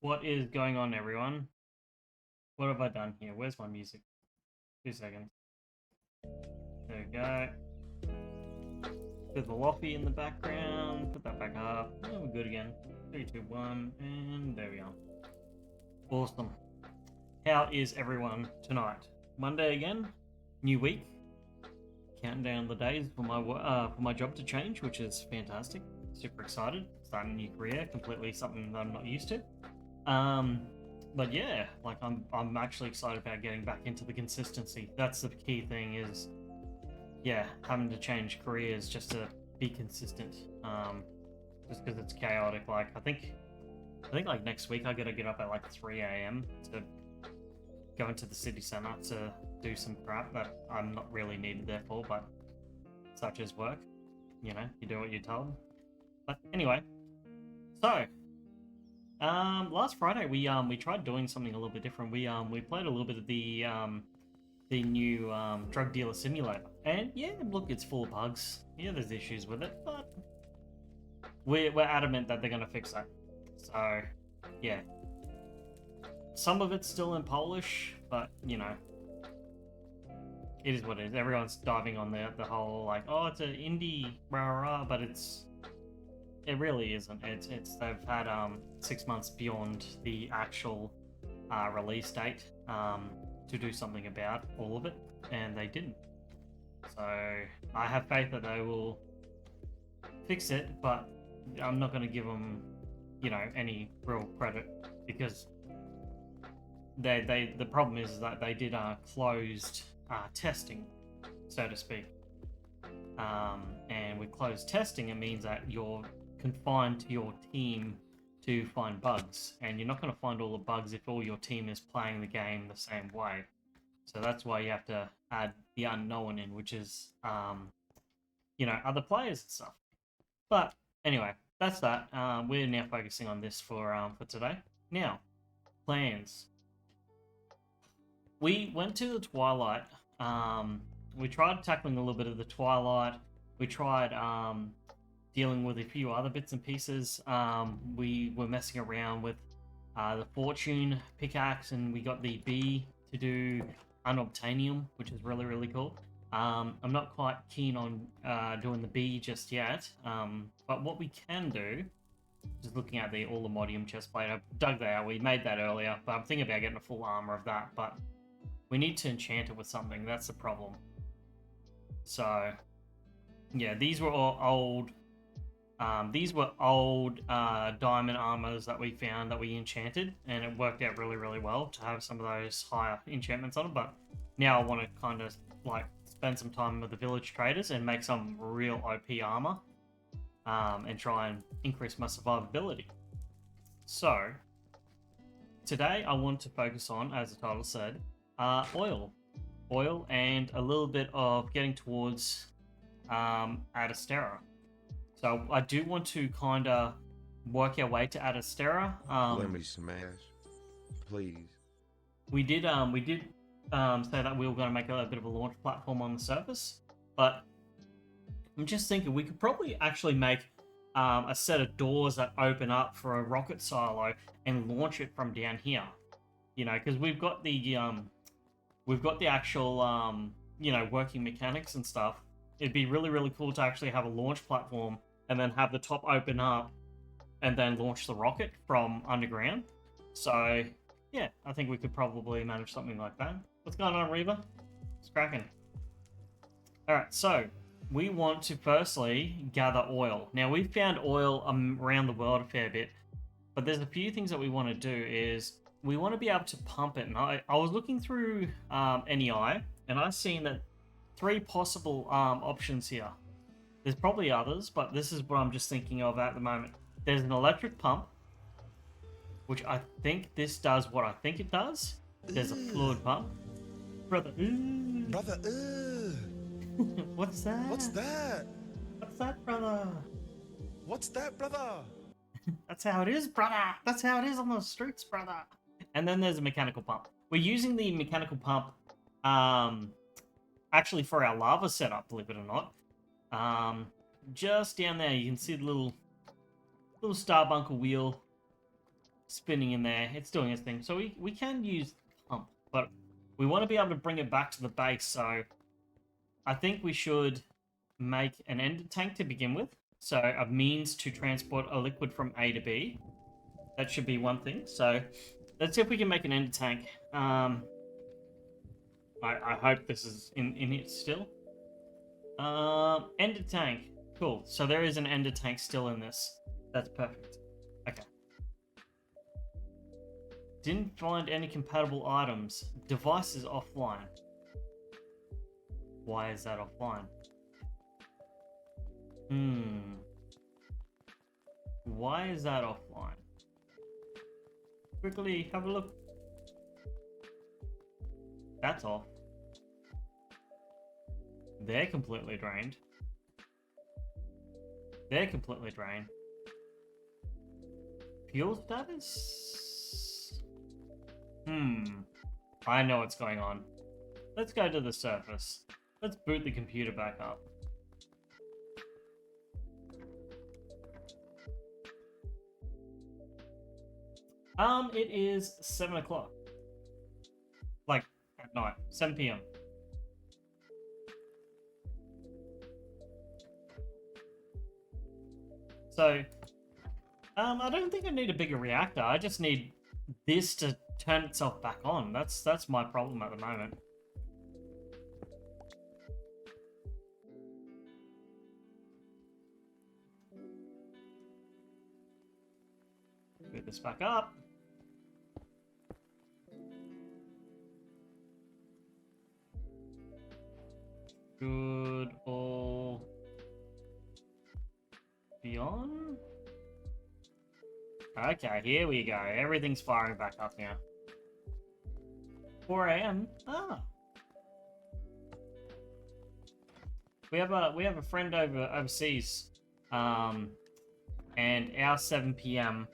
What is going on, everyone? What have I done here? Where's my music? 2 seconds. There we go. There's the Loffy in the background. Put that back up. Oh, we're good again. 3, 2, 1, and there we are. Awesome. How is everyone tonight? Monday again. New week. Counting down the days for my job to change, which is fantastic. Super excited. Starting a new career. Completely something that I'm not used to. But yeah, like I'm actually excited about getting back into the consistency. That's the key thing is, yeah, having to change careers just to be consistent. Just because it's chaotic. Like I think like next week I gotta get up at like 3 a.m. to go into the city center to do some crap that I'm not really needed there for, but such as work. You know, you do what you're told. But anyway, so last Friday we tried doing something a little bit different. We played a little bit of the new drug dealer simulator, and yeah, look, it's full of bugs. Yeah, there's issues with it, but we're adamant that they're gonna fix that. So yeah, some of it's still in Polish, but you know, it is what it is. Everyone's diving on the whole like, oh, it's an indie rah rah, but it really isn't. It's they've had 6 months beyond the actual release date to do something about all of it, and they didn't. So I have faith that they will fix it, but I'm not going to give them, you know, any real credit because the problem is that they did closed testing, so to speak. And with closed testing, it means that you're confined to your team to find bugs, and you're not going to find all the bugs if all your team is playing the game the same way. So that's why you have to add the unknown in, which is, you know, other players and stuff. But anyway, that's that. We're now focusing on this for today. Now, plans. We went to the Twilight. We tried tackling a little bit of the Twilight. We tried dealing with a few other bits and pieces. We were messing around with the Fortune pickaxe, and we got the B to do unobtainium, which is really, really cool. I'm not quite keen on doing the B just yet, but what we can do, just looking at all the modium chestplate, I dug that out. We made that earlier, but I'm thinking about getting a full armor of that, but we need to enchant it with something. That's the problem. So, yeah, these were all old. These were old diamond armors that we found that we enchanted, and it worked out really, really well to have some of those higher enchantments on them. But now I want to kind of like spend some time with the village traders and make some real OP armor, and try and increase my survivability. So today I want to focus on, as the title said, oil, and a little bit of getting towards Adastera. So I do want to kind of work our way to Adastera. Let me smash, please. We did say that we were going to make a bit of a launch platform on the surface, but I'm just thinking we could probably actually make a set of doors that open up for a rocket silo and launch it from down here. You know, because we've got the actual you know, working mechanics and stuff. It'd be really, really cool to actually have a launch platform and then have the top open up and then launch the rocket from underground. So yeah, I think we could probably manage something like that. What's going on, Reba? It's cracking. Alright, so we want to firstly gather oil. Now, we've found oil around the world a fair bit, but there's a few things that we want to do is we want to be able to pump it. And I was looking through NEI, and I've seen that 3 possible options here. There's probably others, but this is what I'm just thinking of at the moment. There's an electric pump, which I think this does what I think it does. There's a fluid pump. Brother. Brother, What's that? what's that? What's that, brother? What's that, brother? That's how it is, brother. That's how it is on the streets, brother. And then there's a mechanical pump. We're using the mechanical pump actually for our lava setup, believe it or not. Just down there, you can see the little star bunker wheel spinning in there. It's doing its thing. So we can use the pump, but we want to be able to bring it back to the base. So I think we should make an ender tank to begin with. So a means to transport a liquid from A to B. That should be one thing. So let's see if we can make an ender tank. I hope this is in it still. Ender tank. Cool. So there is an ender tank still in this. That's perfect. Okay. Didn't find any compatible items. Device is offline. Why is that offline? Why is that offline? Quickly have a look. That's off. They're completely drained. They're completely drained. Fuel status? I know what's going on. Let's go to the surface. Let's boot the computer back up. It is 7 o'clock. Like, at night. 7 p.m. So, I don't think I need a bigger reactor. I just need this to turn itself back on. That's my problem at the moment. Boot this back up. Good, all beyond. Okay, here we go. Everything's firing back up now. 4 a.m. Ah. We have a friend overseas. And our 7 p.m.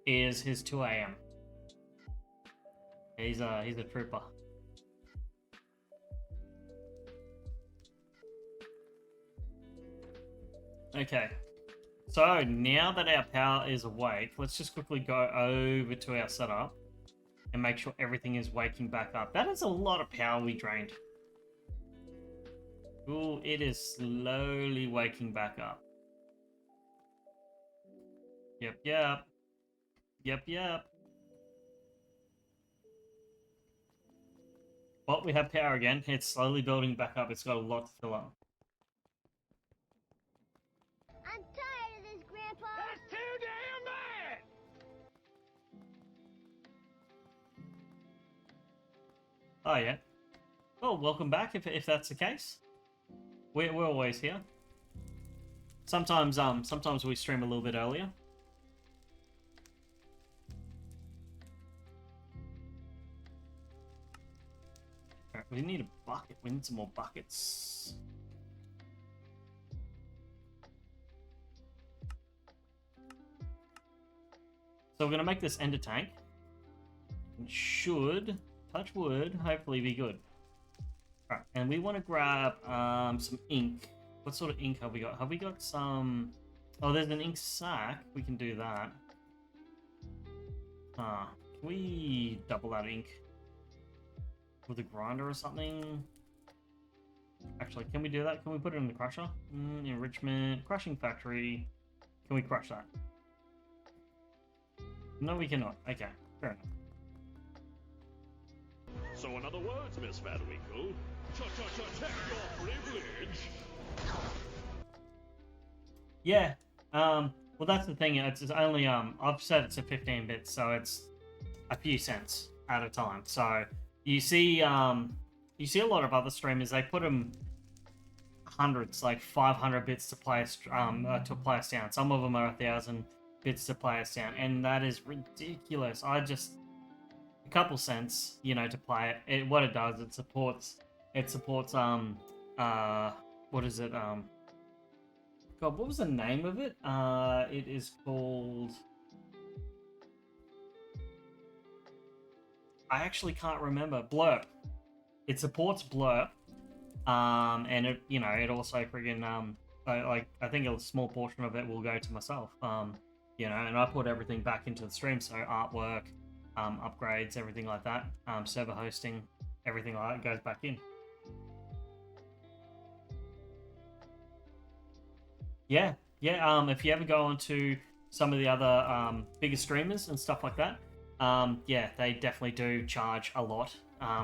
is his 2 a.m. He's a trooper. Okay. So now that our power is awake, let's just quickly go over to our setup and make sure everything is waking back up. That is a lot of power we drained. Ooh, it is slowly waking back up. Yep. Well, we have power again. It's slowly building back up. It's got a lot to fill up. I'm tired of this, Grandpa. That's too damn bad! Oh yeah. Well, welcome back if that's the case. We're always here. Sometimes we stream a little bit earlier. Alright, we need a bucket. We need some more buckets. So we're gonna make this ender tank. It should, touch wood, hopefully be good. Alright, and we want to grab some ink. What sort of ink have we got? Have we got some... Oh, there's an ink sac. We can do that. Can we double that ink with a grinder or something? Actually, can we do that? Can we put it in the crusher? Enrichment, crushing factory. Can we crush that? No, we cannot. Okay, fair enough. So in other words, Miss Vanwinkle, check your privilege. Yeah. Well, that's the thing. It's only I've said it's a 15 bits, so it's a few cents at a time. So you see a lot of other streamers, they put them hundreds, like 500 bits to play us down. Some of them are 1,000 bits to play us down, and that is ridiculous. A couple cents, to play it. What it does, it supports what is it? God, what was the name of it? It is called... I actually can't remember. Blurb. It supports Blurb. And it also friggin' like, I think a small portion of it will go to myself. you know, and I put everything back into the stream, so artwork, upgrades, everything like that, server hosting, everything like that goes back in. Yeah, yeah. If you ever go onto some of the other bigger streamers and stuff like that, yeah, they definitely do charge a lot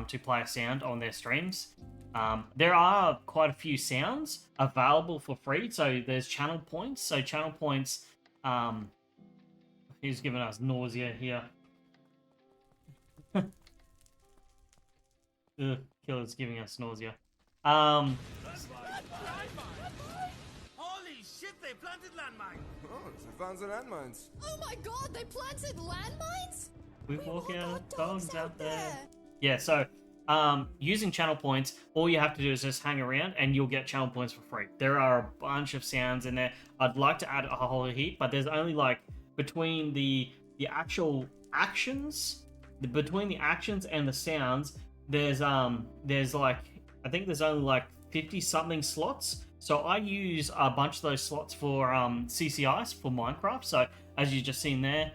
to play a sound on their streams. There are quite a few sounds available for free. So there's channel points. So channel points, he's giving us nausea here. Ugh, killer's giving us nausea. Holy shit, they planted landmines! Oh, they found some landmines. Oh my god, they planted landmines? We We walk walk out our dogs out there. Yeah, so using channel points, all you have to do is just hang around and you'll get channel points for free. There are a bunch of sounds in there. I'd like to add a whole heap, but there's only like between the actual actions, between the actions and the sounds, there's like I think there's only like 50 something slots. So I use a bunch of those slots for CCIs for Minecraft. So as you just seen there,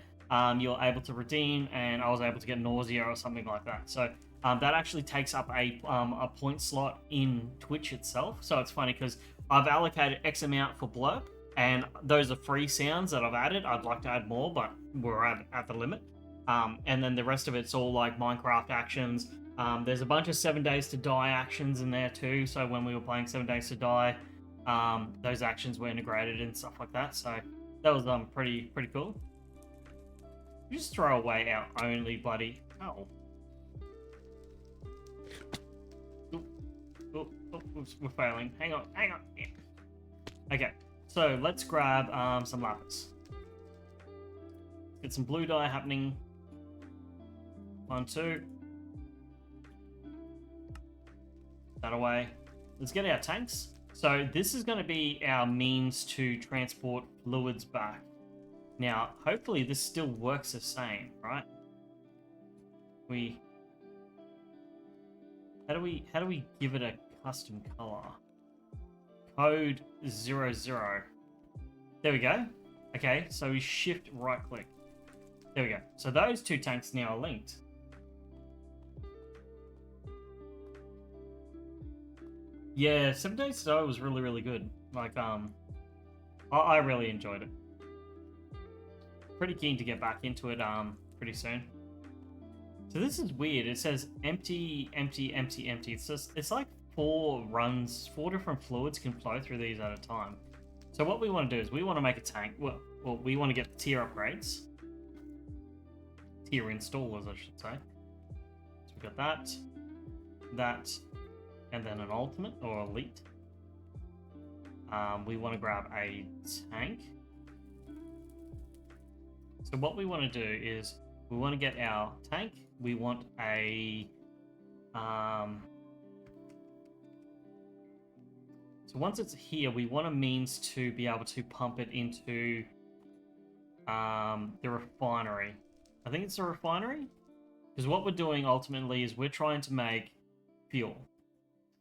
you're able to redeem, and I was able to get nausea or something like that. So that actually takes up a point slot in Twitch itself. So it's funny because I've allocated X amount for blurb, and those are free sounds that I've added. I'd like to add more, but we're at the limit. And then the rest of it's all like Minecraft actions. There's a bunch of 7 Days to Die actions in there too. So when we were playing 7 Days to Die, those actions were integrated and stuff like that. So that was pretty cool. You just throw away our only bloody... Oh. We're failing. Hang on. Yeah. Okay, so let's grab some lapis. Get some blue dye happening. 1, 2. That away. Let's get our tanks. So this is going to be our means to transport fluids back. Now, hopefully this still works the same, right? How do we give it a custom color? Code 00. There we go. Okay, so we shift right click. There we go. So those two tanks now are linked. Yeah, 7 Days to Die was really good. Like, I really enjoyed it. Pretty keen to get back into it pretty soon. So this is weird. It says empty, empty, empty, empty. It's like 4 runs, 4 different fluids can flow through these at a time. So what we want to do is we want to make a tank. Well, we want to get tier upgrades. Tier installers, I should say. So we've got that, and then an ultimate or elite. We want to grab a tank. So what we want to do is we want to get our tank. We want a so once it's here, we want a means to be able to pump it into the refinery. I think it's a refinery, because what we're doing ultimately is we're trying to make fuel.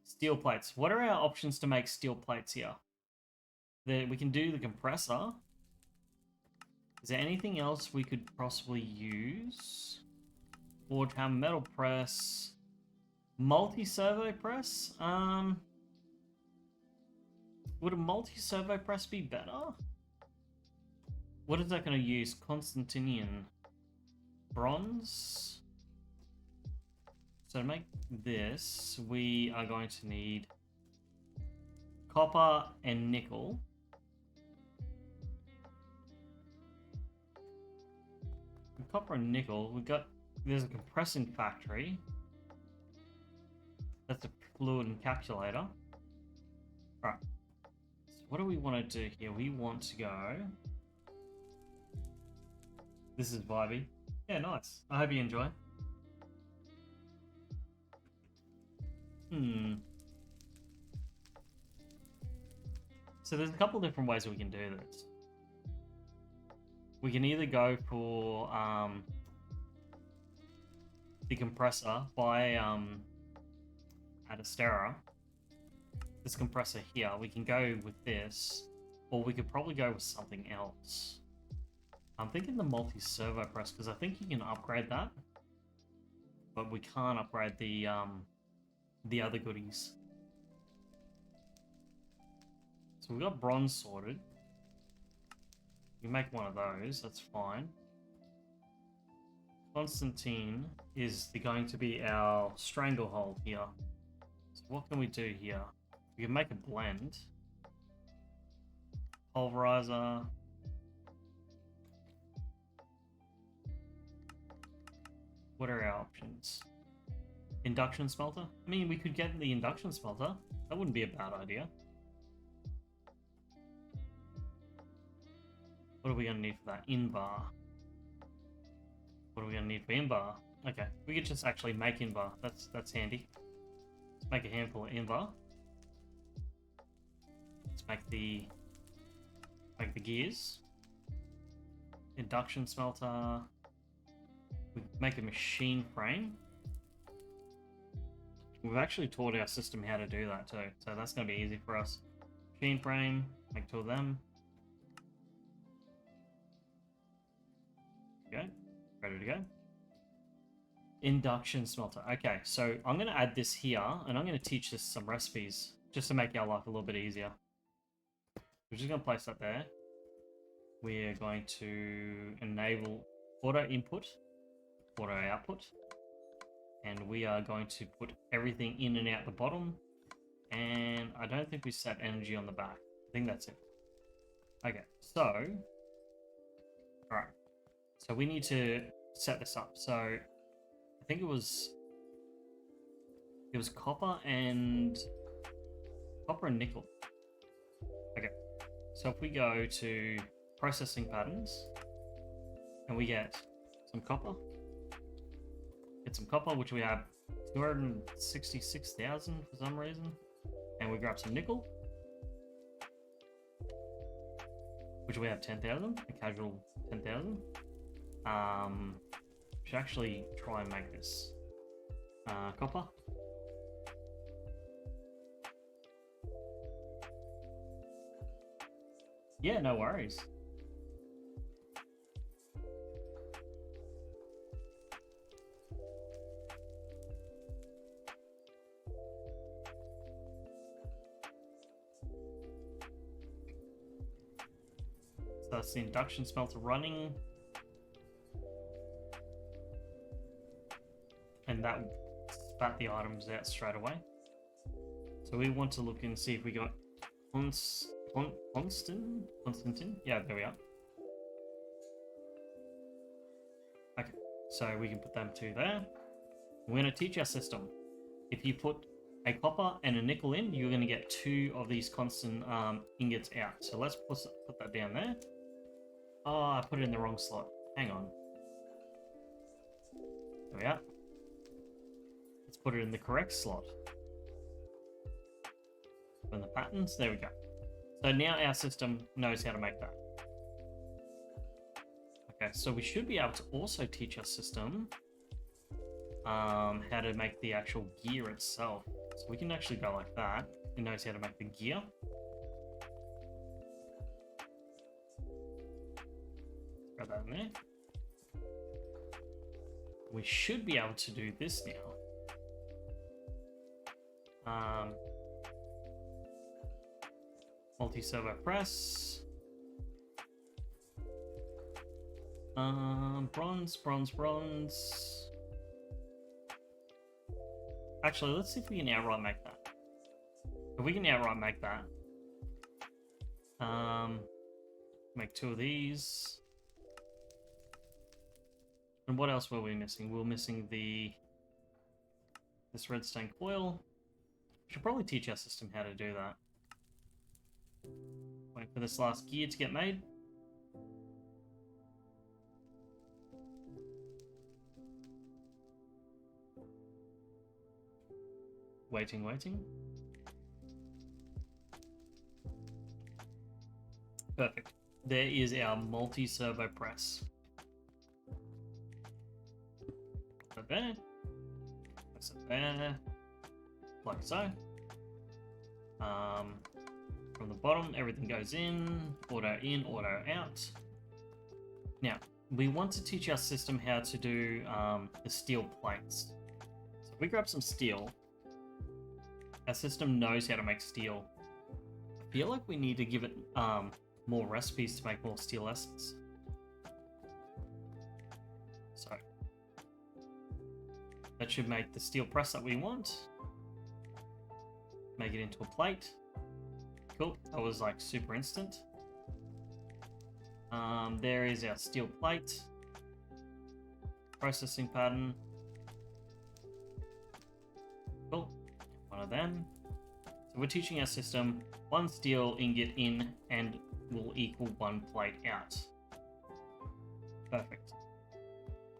Steel plates. What are our options to make steel plates here? We can do the compressor. Is there anything else we could possibly use? Forge hammer, metal press, multi-servo press? Would a multi-servo press be better? What is that going to use? Constantinian. Bronze. So to make this, we are going to need copper and nickel. Copper and nickel, there's a compressing factory. That's a fluid encapsulator. Right. So what do we want to do here? We want to go... This is vibey. Yeah, nice. I hope you enjoy. So there's a couple different ways we can do this. We can either go for the compressor by Adastera. This compressor here, we can go with this, or we could probably go with something else. I'm thinking the multi-servo press because I think you can upgrade that, but we can't upgrade the other goodies. So we've got bronze sorted. You make one of those, that's fine. Constantine is going to be our stranglehold here. So what can we do here? We can make a blend. Pulverizer. What are our options? Induction smelter? I mean, we could get the induction smelter. That wouldn't be a bad idea. What are we going to need for that? Invar. What are we going to need for Invar? Okay, we could just actually make Invar. That's handy. Let's make a handful of Invar. Let's make the gears. Induction smelter. We make a machine frame. We've actually taught our system how to do that too, so that's going to be easy for us. Machine frame, make two of them. Okay, ready to go. Induction smelter. Okay, so I'm going to add this here, and I'm going to teach this some recipes, just to make our life a little bit easier. We're just going to place that there. We're going to enable auto input, auto output, and we are going to put everything in and out the bottom, and I don't think we set energy on the back. I think that's it. Okay, so alright, so we need to set this up. So I think it was copper and nickel. Okay, so if we go to processing patterns and we get some copper, which we have 266,000 for some reason, and we grab some nickel, which we have 10,000, a casual 10,000. We should actually try and make this copper. Yeah, no worries. So that's the induction smelter running. And that spat the items out straight away. So we want to look and see if we got Constantine? Yeah, there we are. Okay, so we can put them two there. We're going to teach our system. If you put a copper and a nickel in, you're going to get two of these constant ingots out. So let's put that down there. Oh, I put it in the wrong slot. Hang on. There we are. Let's put it in the correct slot. From the patterns, there we go. So now our system knows how to make that. Okay, so we should be able to also teach our system how to make the actual gear itself. So we can actually go like that. It knows how to make the gear. Throw that in there. We should be able to do this now. Multi-servo press. Bronze. Actually, let's see if we can outright make that. If we can outright make that, make two of these. And what else were we missing? We were missing this redstone coil. We should probably teach our system how to do that. Wait for this last gear to get made. Waiting. Perfect. There is our multi-servo press. Put it there. Place it there. Like so. From the bottom, everything goes in, auto out. Now, we want to teach our system how to do the steel plates. So if we grab some steel, our system knows how to make steel. I feel like we need to give it more recipes to make more steel essence. So that should make the steel press that we want. Make it into a plate. Cool, that was like super instant. There is our steel plate. Processing pattern. Cool, one of them. So we're teaching our system one steel ingot in and will equal one plate out. Perfect.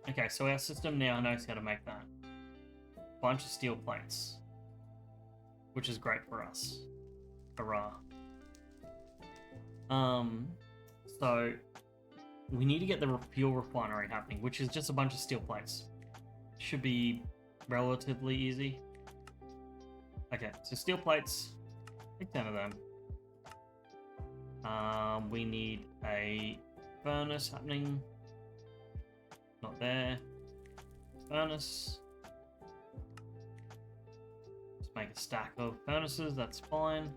Okay, so our system now knows how to make that. Bunch of steel plates. Which is great for us. Hurrah. So we need to get the fuel refinery happening, which is just a bunch of steel plates. Should be relatively easy. Okay, so steel plates, pick 10 of them. We need a furnace happening. Not there. Furnace. Just make a stack of furnaces, that's fine.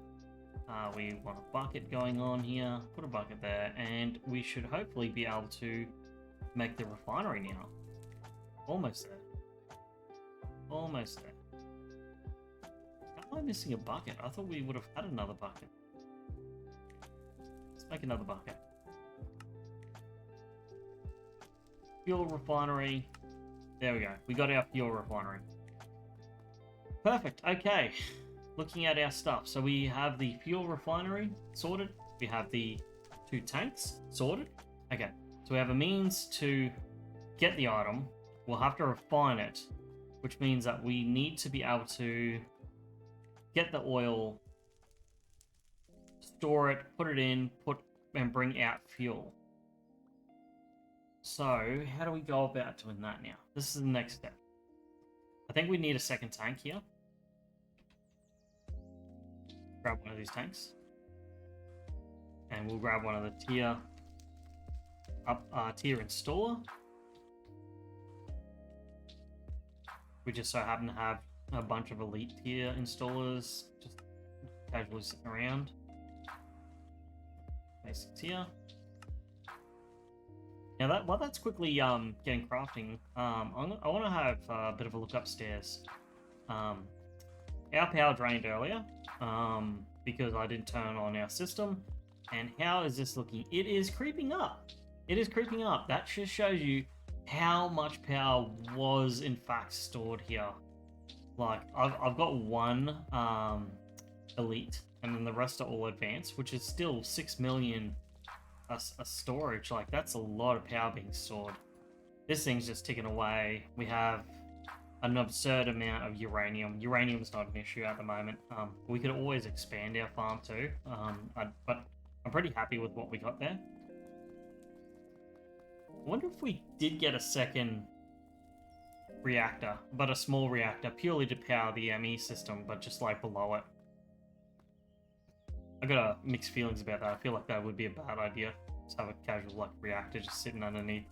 We want a bucket going on here. Put a bucket there, and we should hopefully be able to make the refinery now. Almost there. Almost there. How am I missing a bucket? I thought we would have had another bucket. Let's make another bucket. Fuel refinery. There we go. We got our fuel refinery. Perfect. Okay. Looking at our stuff. So we have the fuel refinery sorted. We have the 2 tanks sorted. Okay. So we have a means to get the item. We'll have to refine it, which means that we need to be able to get the oil, store it, put it in, and bring out fuel. So how do we go about doing that now? This is the next step. I think we need a second tank here. Grab one of these tanks. And we'll grab one of the tier installer. We just so happen to have a bunch of elite tier installers just casually sitting around. Basic tier. Now while that's quickly getting crafting, I want to have a bit of a look upstairs. Our power drained earlier because I didn't turn on our system. And how is this looking? It is creeping up. It is creeping up. That just shows you how much power was in fact stored here. Like I've got one elite, and then the rest are all advanced, which is still 6 million a storage. Like that's a lot of power being stored. This thing's just ticking away. We have an absurd amount of uranium. Uranium's not an issue at the moment. We could always expand our farm too. But I'm pretty happy with what we got there. I wonder if we did get a second reactor, but a small reactor, purely to power the ME system, but just like below it. I got mixed feelings about that. I feel like that would be a bad idea. Just have a casual like reactor just sitting underneath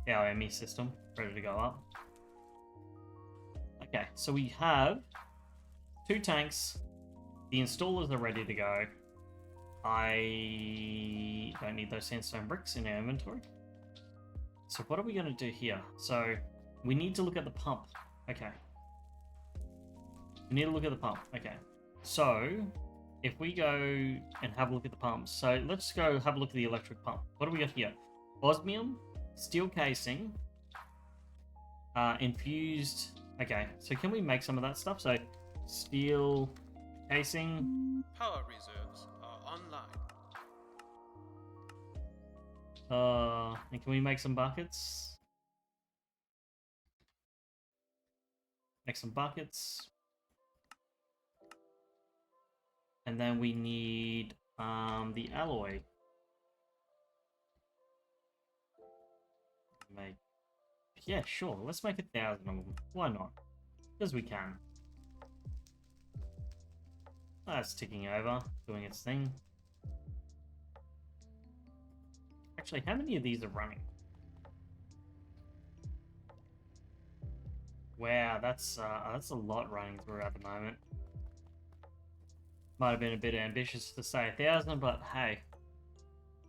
our ME system, ready to go up. Okay, so we have 2 tanks. The installers are ready to go. I don't need those sandstone bricks in our inventory. So what are we going to do here? So we need to look at the pump. Okay. We need to look at the pump. Okay. So if we go and have a look at the pumps. So let's go have a look at the electric pump. What do we got here? Osmium, steel casing, infused. Okay. So can we make some of that stuff? So steel casing. Power reserves are online. And can we make some buckets? Make some buckets. And then we need the alloy. Yeah, sure. Let's make 1,000 of them. Why not? Because we can. That's ticking over, doing its thing. Actually, how many of these are running? Wow, that's a lot running through at the moment. Might have been a bit ambitious to say 1,000, but hey,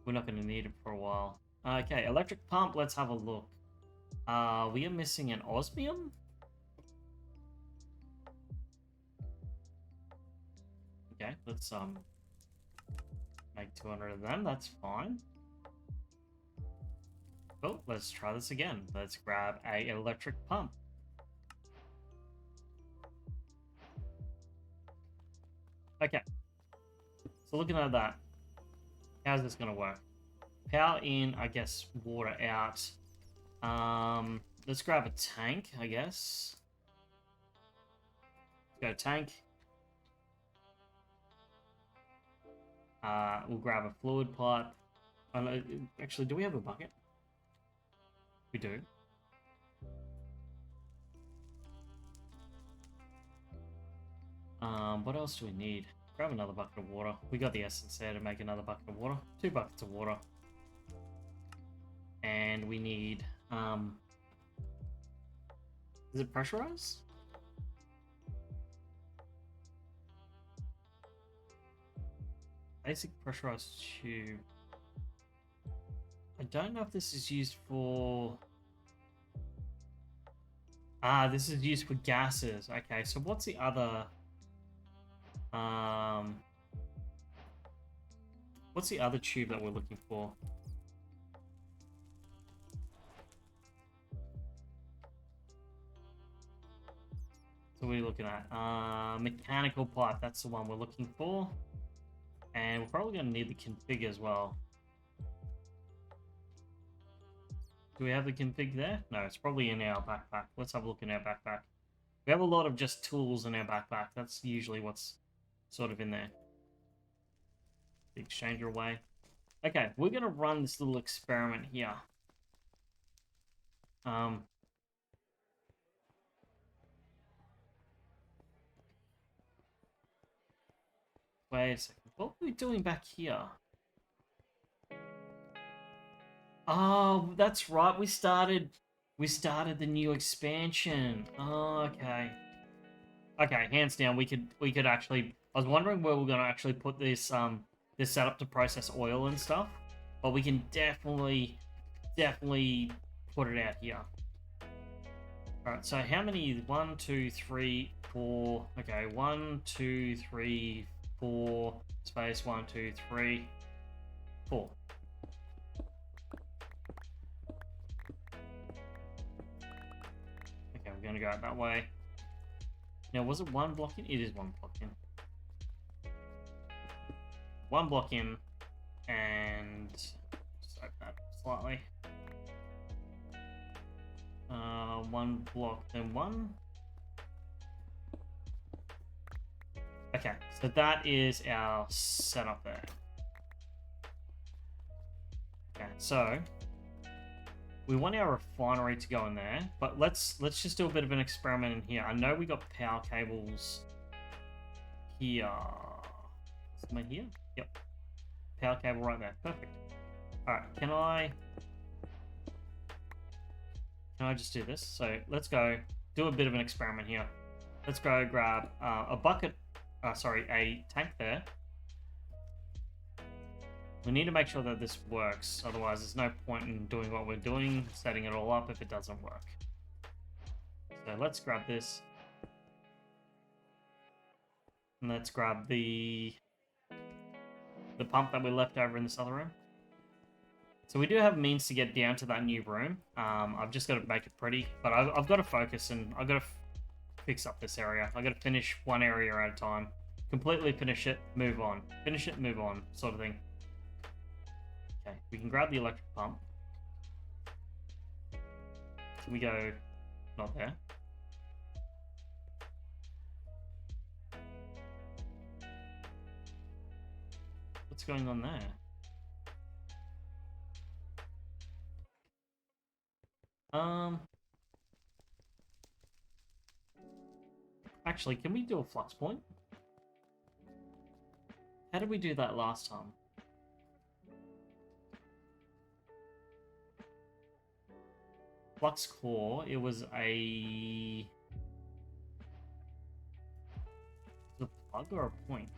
we're not going to need it for a while. Okay, electric pump. Let's have a look. We are missing an osmium. Okay, let's make 200 of them. That's fine. Oh, let's try this again. Let's grab a electric pump. Okay. So looking at that, how's this gonna work? Power in, I guess, water out. Let's grab a tank, I guess. Go tank. We'll grab a fluid pipe. Actually, do we have a bucket? We do. What else do we need? Grab another bucket of water. We got the essence there to make another bucket of water. 2 buckets of water. And we need, is it pressurized? Basic pressurized tube. I don't know if this is used for... this is used for gases. Okay, so what's the other... what's the other tube that we're looking for? So what are we looking at? Mechanical pipe, that's the one we're looking for. And we're probably going to need the config as well. Do we have the config there? No, it's probably in our backpack. Let's have a look in our backpack. We have a lot of just tools in our backpack. That's usually what's sort of in there. The exchanger away. Okay, we're going to run this little experiment here. Wait a second. What were we doing back here? Oh, that's right. We started the new expansion. Oh, okay. Okay, hands down, we could actually. I was wondering where we're gonna actually put this this setup to process oil and stuff, but we can definitely put it out here. All right. So how many? 1, 2, 3, 4. Okay, 1, 2, 3, 4. Space 1, 2, 3, 4. Okay, we're gonna go out that way. Now, was it 1 block in? It is 1 block in. 1 block in, and just open that slightly. 1 block, then 1. Okay, so that is our setup there. Okay, so we want our refinery to go in there, but let's just do a bit of an experiment in here. I know we got power cables here. Am I here? Yep. Power cable right there. Perfect. Alright, can I just do this? So let's go do a bit of an experiment here. Let's go grab a bucket, a tank there. We need to make sure that this works, otherwise there's no point in doing what we're doing, setting it all up if it doesn't work. So let's grab this. And let's grab the pump that we left over in this other room. So we do have means to get down to that new room. I've just got to make it pretty, but I've got to focus and I've got to fix up this area. I've got to finish one area at a time. Completely finish it, move on. Finish it, move on, sort of thing. Okay, we can grab the electric pump. Can we go... not there. What's going on there? Actually, can we do a flux point? How did we do that last time? Flux core, it was a... plug or a point?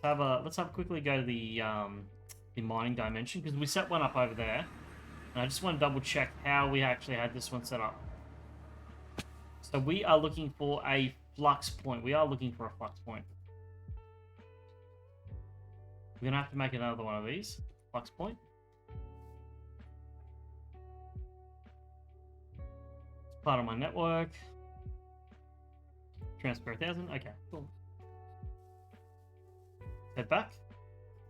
Let's have quickly go to the mining dimension, because we set one up over there, and I just want to double check how we actually had this one set up. So we are looking for a flux point. We are looking for a flux point. We're gonna have to make another one of these. Flux point. It's part of my network. Transfer 1,000. Okay, cool. Head back.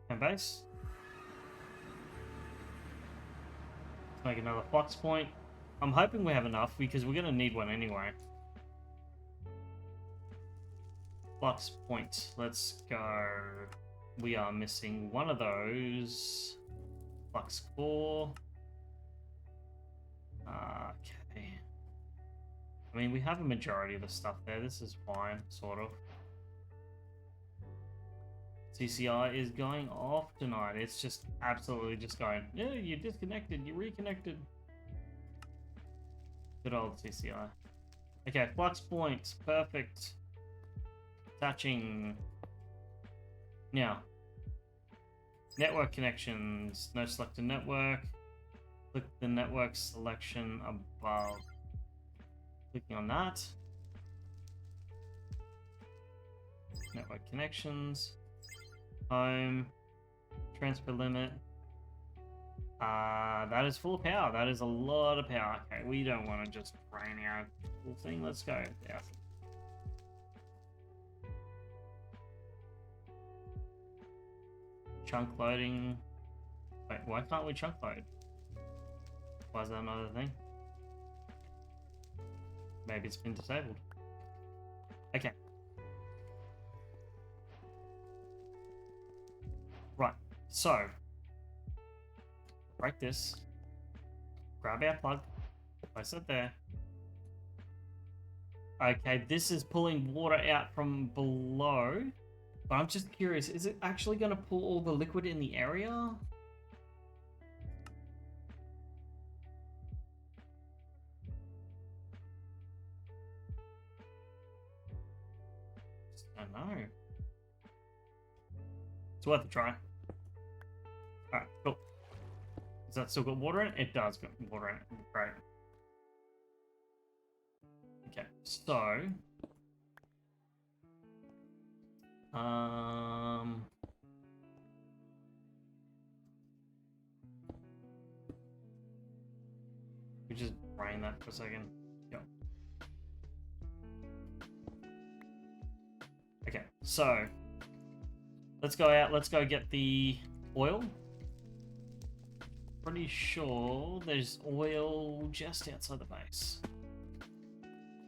And base. Let's make another flux point. I'm hoping we have enough because we're gonna need one anyway. Flux point. Let's go. We are missing one of those. Flux core. Okay. I mean, we have a majority of the stuff there. This is fine, sort of. CCI is going off tonight. It's just absolutely just going, yeah, you're disconnected, you reconnected. Good old CCI. Okay, flux points. Perfect. Attaching. Now, network connections. No selected network. Click the network selection above. Clicking on that. Network connections. Home. Transfer limit. That is full of power. That is a lot of power. Okay, we don't want to just drain our full thing. Let's go. Yeah. Chunk loading. Wait, why can't we chunk load? Why is that another thing? Maybe it's been disabled. Okay. Right, so break this. Grab our plug. Place it there. Okay, this is pulling water out from below. But I'm just curious, is it actually going to pull all the liquid in the area? I don't know. It's worth a try. Alright, cool. Does that still got water in it? It does got water in it. Great. Okay, so... we just brain that for a second. Yep. Okay, so let's go out. Let's go get the oil. Pretty sure there's oil just outside the base,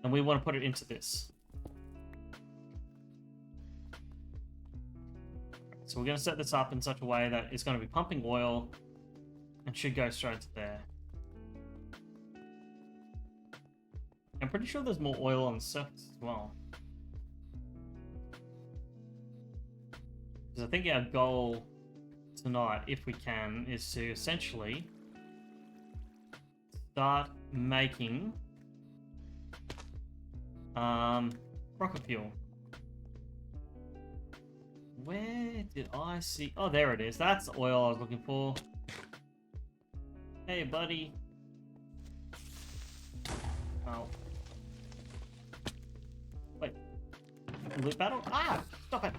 and we want to put it into this. So we're going to set this up in such a way that it's going to be pumping oil and should go straight to there. I'm pretty sure there's more oil on the surface as well. Because I think our goal tonight, if we can, is to essentially start making rocket fuel. Where did I see? Oh, there it is. That's the oil I was looking for. Hey, buddy. Oh. Wait. Loot battle? Ah! Stop it!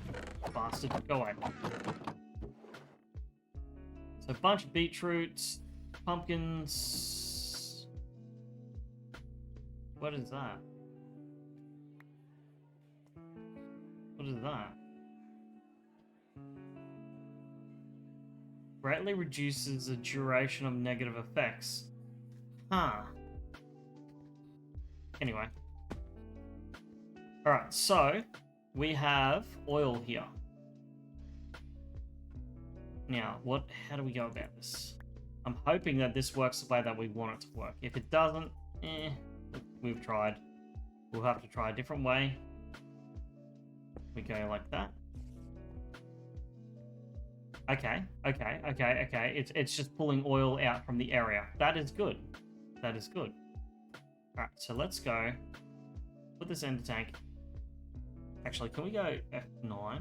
Bastard. Go away. So, a bunch of beetroots, pumpkins. What is that? What is that? Greatly reduces the duration of negative effects. Huh. Anyway. Alright, so we have oil here. Now, how do we go about this? I'm hoping that this works the way that we want it to work. If it doesn't, we've tried. We'll have to try a different way. We go like that. Okay. It's just pulling oil out from the area. That is good. That is good. Alright, so let's go. Put this ender tank. Actually, can we go F9?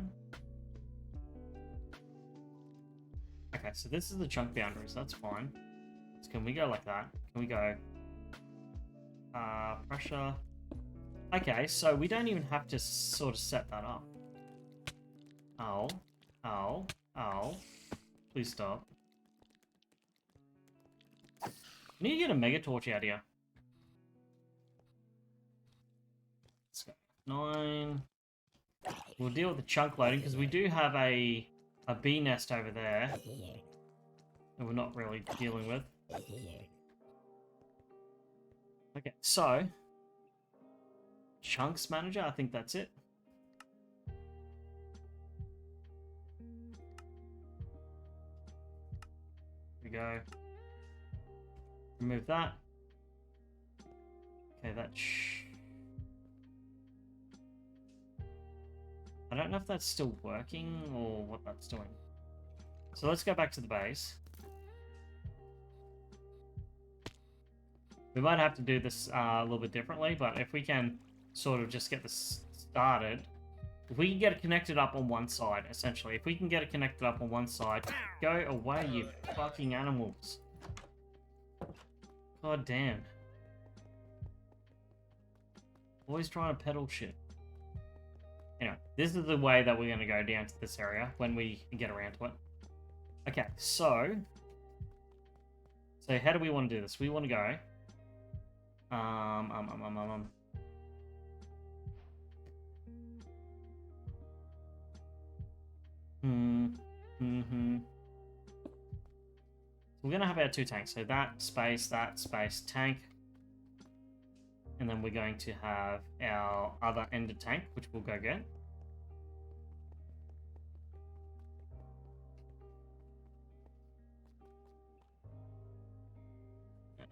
Okay, so this is the chunk boundaries. That's fine. So can we go like that? Can we go... pressure... Okay, so we don't even have to sort of set that up. Ow. Ow. Ow. Please stop. We need to get a mega torch out here. Let's go. 9. We'll deal with the chunk loading because we do have a bee nest over there that we're not really dealing with. Okay, so chunks manager, I think that's it. Here we go. Remove that. Okay, I don't know if that's still working or what that's doing. So let's go back to the base. We might have to do this a little bit differently, but if we can sort of just get this started, if we can get it connected up on one side, essentially, if we can get it connected up on one side, go away, you fucking animals. God damn. Always trying to peddle shit. Anyway, this is the way that we're going to go down to this area when we get around to it. Okay, so how do we want to do this? We want to go... We're going to have our 2 tanks. So that space, tank. And then we're going to have our other ender tank, which we'll go get. I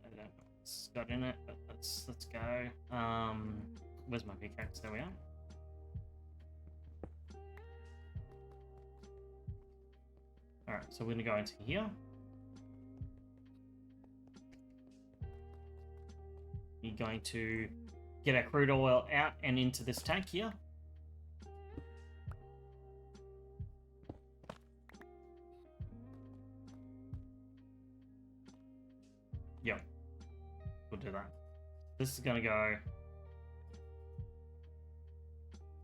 don't know what's got in it, but let's go. Where's my pickaxe? There we are. Alright, so we're going to go into here. You're going to get our crude oil out and into this tank here. Yep. We'll do that. This is going to go...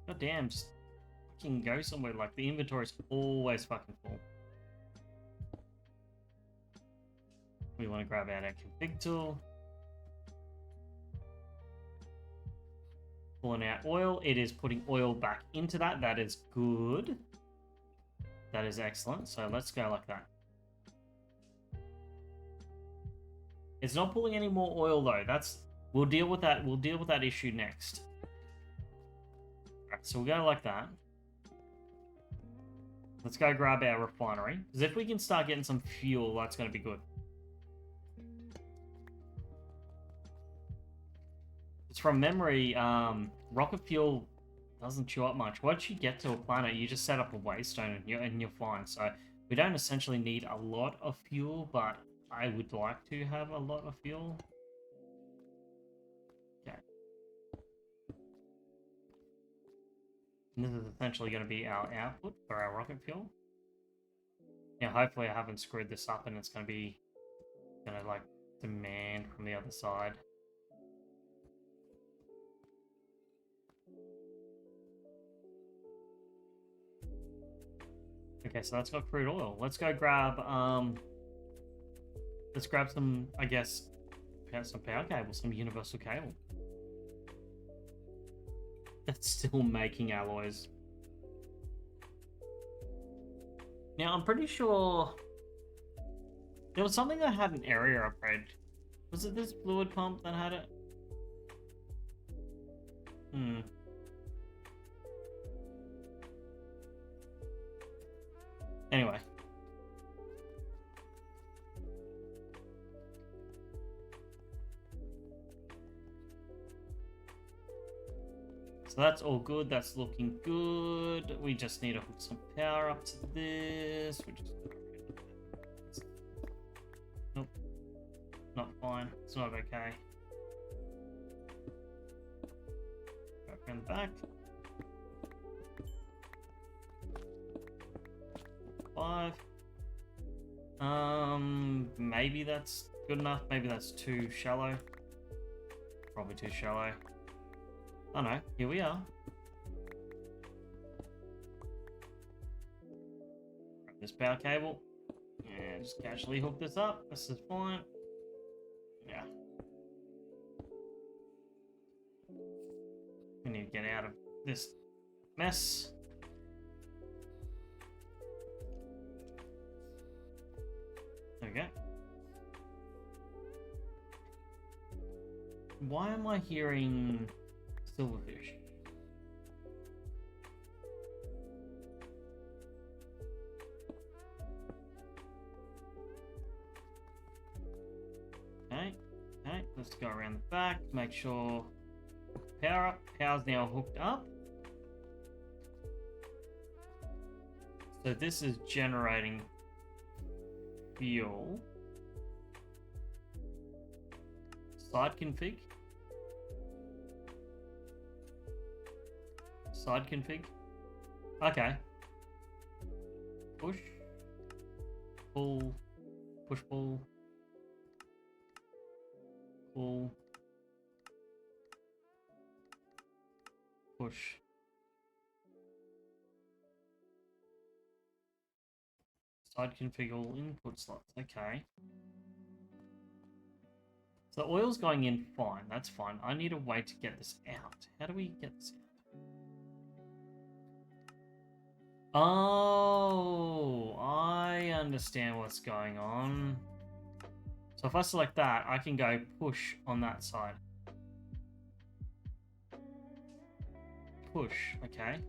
God damn, just fucking go somewhere. Like, the inventory is always fucking full. We want to grab out our config tool. Pulling out oil. It is putting oil back into that. That is good. That is excellent. So let's go like that. It's not pulling any more oil though. We'll deal with that. We'll deal with that issue next. Alright, so we'll go like that. Let's go grab our refinery. Because if we can start getting some fuel, that's going to be good. It's from memory, rocket fuel doesn't chew up much. Once you get to a planet, you just set up a waystone and you're fine. So we don't essentially need a lot of fuel, but I would like to have a lot of fuel. Okay. And this is essentially going to be our output for our rocket fuel. Yeah, hopefully I haven't screwed this up and it's going to be, like, demand from the other side. Okay, so that's got crude oil. Let's go grab, let's grab some, I guess, some power cable, some universal cable. That's still making alloys. Now, I'm pretty sure there was something that had an area upgrade. Was it this fluid pump that had it? Anyway. So that's all good. That's looking good. We just need to hook some power up to this. We just... Nope. Not fine. It's not okay. Around the back. 5. Maybe that's good enough. Maybe that's too shallow. Probably too shallow. Oh no, here we are. Grab this power cable. And just casually hook this up. This is fine. Yeah. We need to get out of this mess. There we go. Why am I hearing silverfish? Okay, let's go around the back, make sure power up. Power's now hooked up. So this is generating fuel. Side config. Side config. Okay. Push. Pull. Push pull. Pull. Push. Side config all input slots. Okay. So the oil's going in fine. That's fine. I need a way to get this out. How do we get this out? Oh, I understand what's going on. So if I select that, I can go push on that side. Push, okay.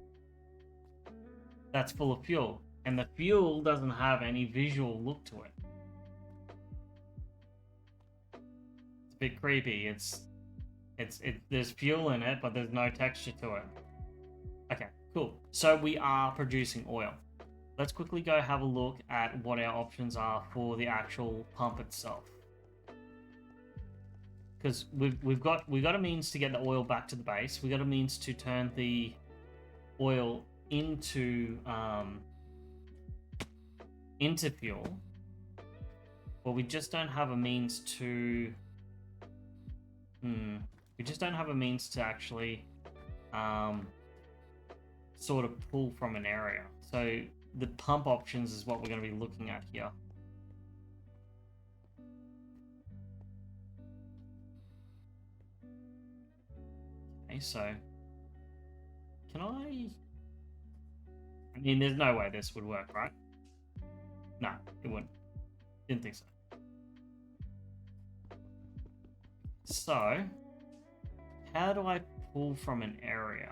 That's full of fuel. And the fuel doesn't have any visual look to it. It's a bit creepy. There's fuel in it, but there's no texture to it. Okay, cool. So we are producing oil. Let's quickly go have a look at what our options are for the actual pump itself. Because we've got a means to get the oil back to the base. We got a means to turn the oil into fuel. But we just don't have a means to. We just don't have a means to actually sort of pull from an area. So the pump options is what we're going to be looking at here. Okay, so can I mean, there's no way this would work, right? No, it wouldn't. Didn't think so. So, how do I pull from an area?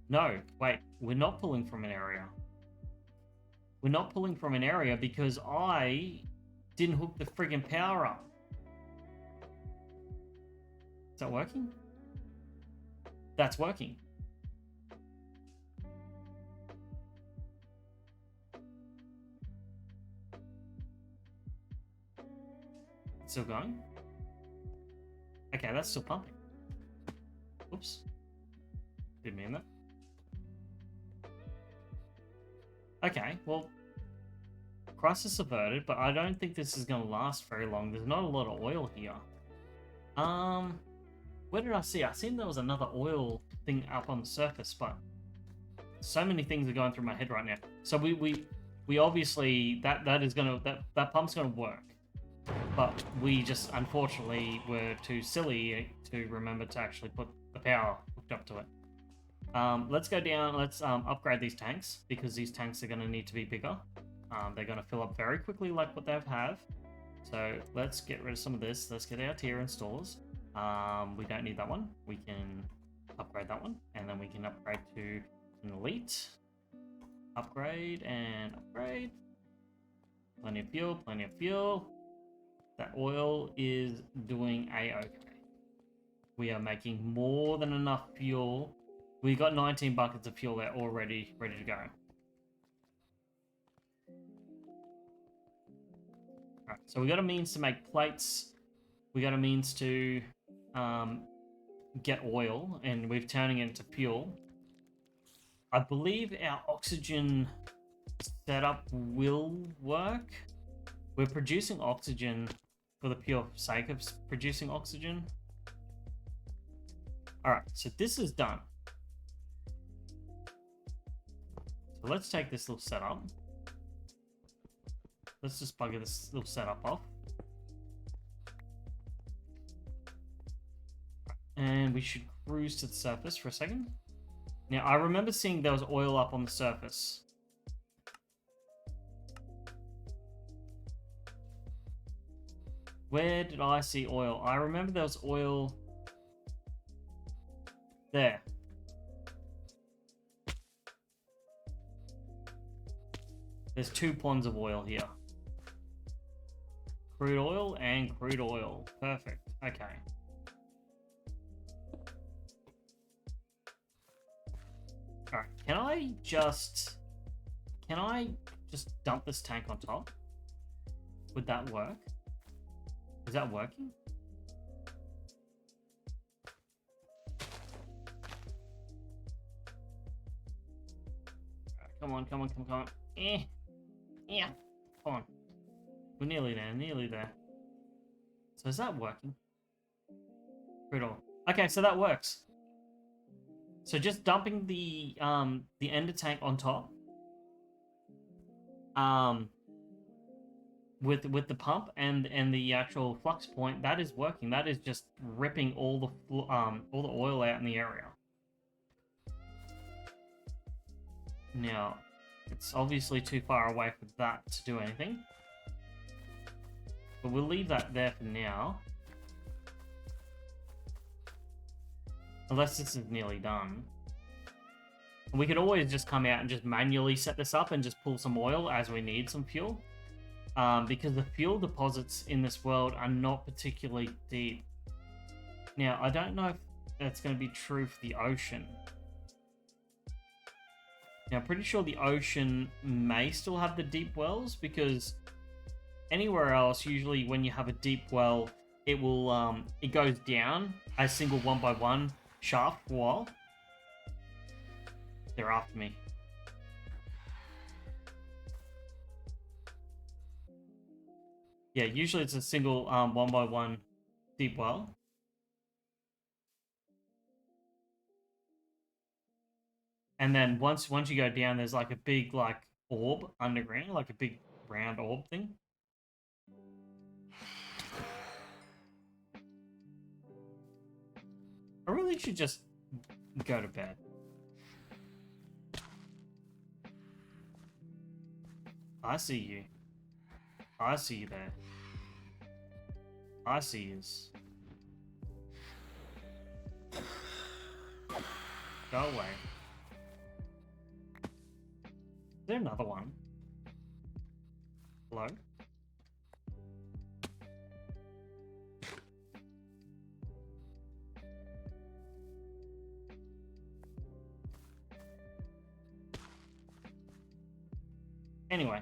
No, wait, we're not pulling from an area. We're not pulling from an area because I didn't hook the friggin' power up. Is that working? That's working. It's still going? Okay, that's still pumping. Oops. Didn't mean that. Okay, well, crisis averted, but I don't think this is going to last very long. There's not a lot of oil here. Where did I see? I seen there was another oil thing up on the surface, but so many things are going through my head right now. So we obviously that pump's gonna work, but we just unfortunately were too silly to remember to actually put the power hooked up to it. Let's go down. Let's upgrade these tanks because these tanks are going to need to be bigger. They're going to fill up very quickly like what they have. So let's get rid of some of this. Let's get our tier installers. We don't need that one. We can upgrade that one, and then we can upgrade to an elite. Upgrade and upgrade. Plenty of fuel, plenty of fuel. That oil is doing a-okay. We are making more than enough fuel. We got 19 buckets of fuel there already ready to go. Right, so we got a means to make plates. We got a means to get oil, and we're turning it into fuel. I believe our oxygen setup will work. We're producing oxygen for the pure sake of producing oxygen. Alright, so this is done. So let's take this little setup. Let's just bugger this little setup off. And we should cruise to the surface for a second. Now, I remember seeing there was oil up on the surface. Where did I see oil? I remember there was oil there. There's 2 ponds of oil here. Crude oil and crude oil. Perfect. Okay. Alright, can I just dump this tank on top? Would that work? Is that working? Come on, come on, come on. Yeah. Come on. We're nearly there, nearly there. So is that working? Crude oil. Okay, so that works. So just dumping the ender tank on top. With the pump and the actual flux point, that is working. That is just ripping all the oil out in the area. Now, it's obviously too far away for that to do anything. But we'll leave that there for now. Unless this is nearly done. We could always just come out and just manually set this up and just pull some oil as we need some fuel. Because the fuel deposits in this world are not particularly deep. Now, I don't know if that's going to be true for the ocean. Now, I'm pretty sure the ocean may still have the deep wells, because anywhere else, usually when you have a deep well, it will it goes down a single 1x1 shaft for a while. They're after me. Yeah, usually it's a single 1x1 deep well. And then once you go down, there's like a big orb underground, like a big round orb thing. I really should just go to bed. I see you. I see you there. I see yous. Go away. Is there another one? Hello? Anyway.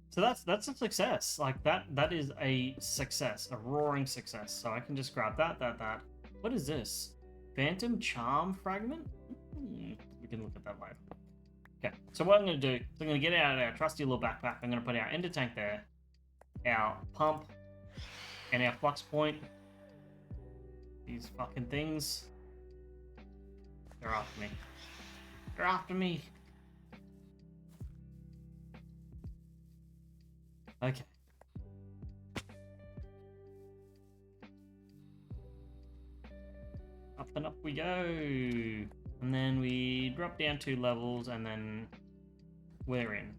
So that's a success. Like that is a success, a roaring success. So I can just grab that. What is this? Phantom Charm Fragment? We can look at that later. Okay, so what I'm going to do is I'm going to get out our trusty little backpack. I'm going to put our ender tank there, our pump, and our flux point. These fucking things. They're after me. They're after me. Okay. Up and up we go. And then we drop down 2 levels, and then we're in.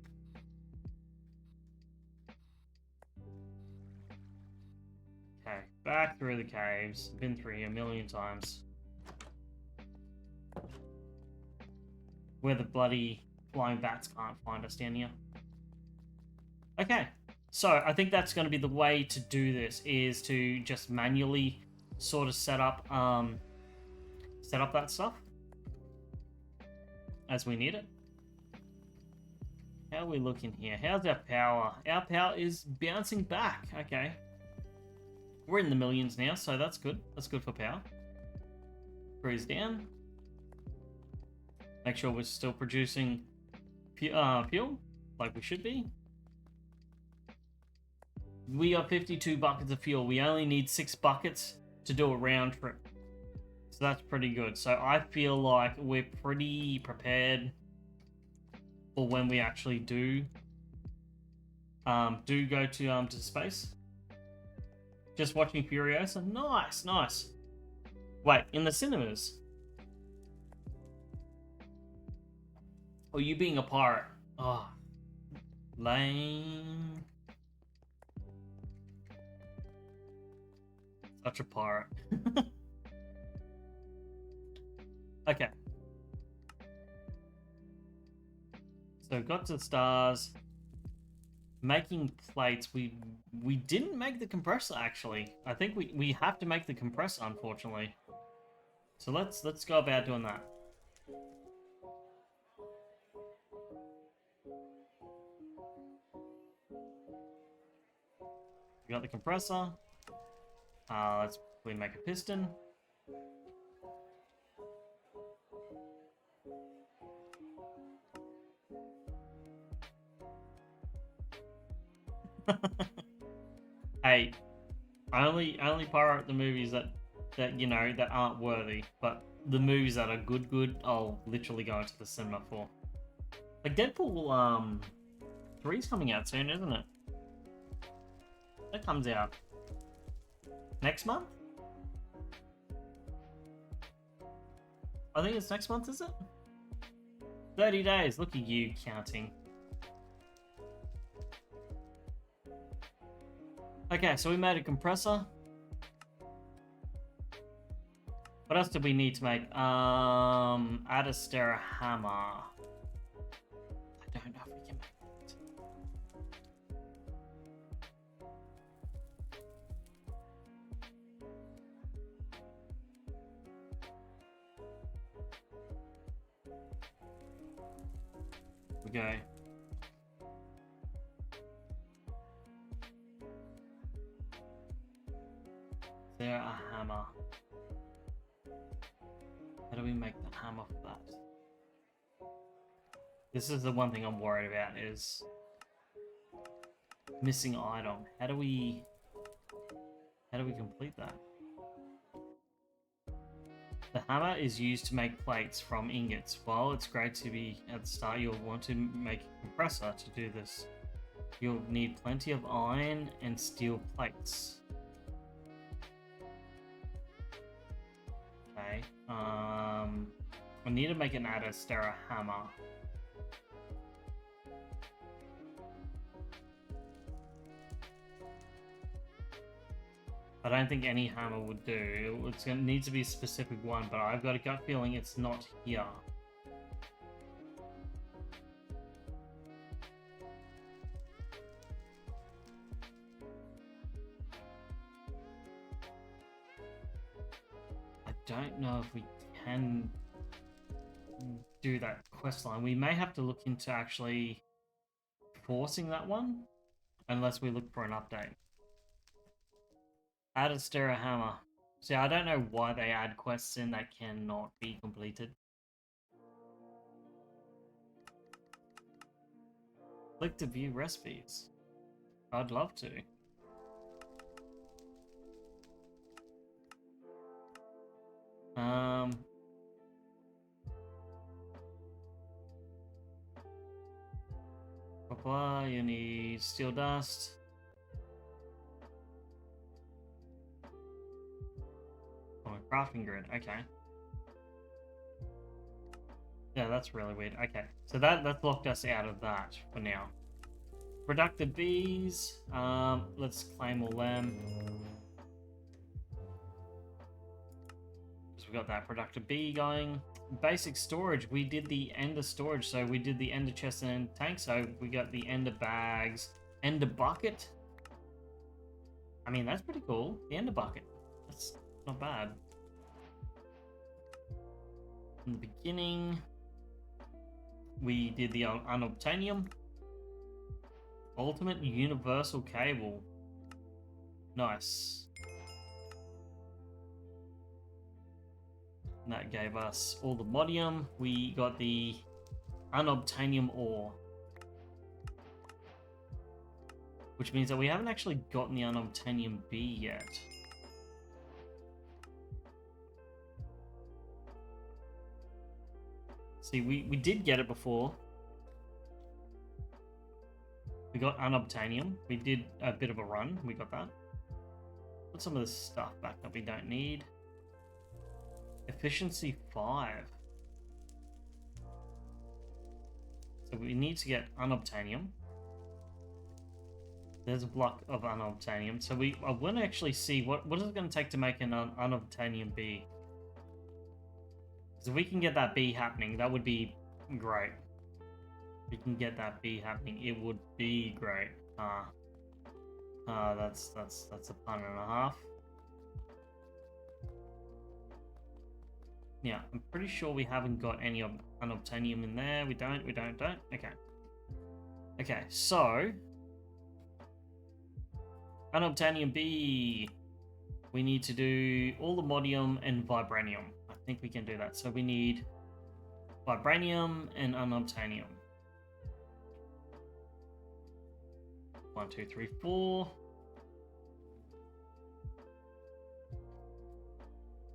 Okay, back through the caves. Been through here a million times. Where the bloody flying bats can't find us down here. Okay, so I think that's going to be the way to do this, is to just manually sort of set up that stuff as we need it. How are we looking here? How's our power? Our power is bouncing back. Okay. We're in the millions now, so that's good. That's good for power. Cruise down. Make sure we're still producing fuel like we should be. We got 52 buckets of fuel. We only need 6 buckets to do a round trip. So that's pretty good. So I feel like we're pretty prepared for when we actually do go to space. Just watching Furiosa. Nice, nice. Wait, in the cinemas? Oh, you being a pirate. Oh, lame. Such a pirate. Okay. So got to the stars. Making plates. We didn't make the compressor actually. I think we have to make the compressor, unfortunately. So let's go about doing that. We got the compressor. Let's quickly make a piston. Hey, I only pirate the movies that you know that aren't worthy, but the movies that are good, I'll literally go into the cinema for. Like Deadpool 3's coming out soon, isn't it? That comes out next month? I think it's next month, is it? 30 days. Look at you counting. Okay, so we made a compressor. What else did we need to make? Add a Stera hammer. I don't know if we can make that. We go. There a hammer. How do we make the hammer for that? This is the one thing I'm worried about is missing item. How do we complete that? The hammer is used to make plates from ingots. While it's great to be at the start, you'll want to make a compressor to do this. You'll need plenty of iron and steel plates. Okay. I need to make an Stera hammer. I don't think any hammer would do. It's gonna need to be a specific one, but I've got a gut feeling it's not here. I don't know if we can do that quest line. We may have to look into actually forcing that one, unless we look for an update. Add a Stera hammer. See, I don't know why they add quests in that cannot be completed. Click to view recipes. I'd love to. Blah, you need steel dust. Oh, a crafting grid, okay. Yeah, that's really weird. Okay, so that's locked us out of that for now. Productive bees. Let's claim all them. So we got that productive bee going. Basic storage, we did the ender storage, so we did the ender chest and tank, so we got the ender bags, ender bucket. I mean, that's pretty cool. The ender bucket, that's not bad. In the beginning, we did the unobtainium. Ultimate universal cable. Nice. That gave us all the modium. We got the unobtainium ore. Which means that we haven't actually gotten the unobtainium B yet. See, we did get it before. We got unobtainium. We did a bit of a run. We got that. Put some of this stuff back that we don't need. Efficiency 5. So we need to get unobtainium. There's a block of unobtainium. So I want to actually see what is it going to take to make an unobtainium B. Because if we can get that B happening, that would be great. If we can get that B happening, it would be great. That's a pun and a half. Yeah, I'm pretty sure we haven't got any unobtainium in there. We don't. Okay. Okay, so unobtainium B. We need to do all the modium and vibranium. I think we can do that. So we need vibranium and unobtainium. 1, 2, 3, 4.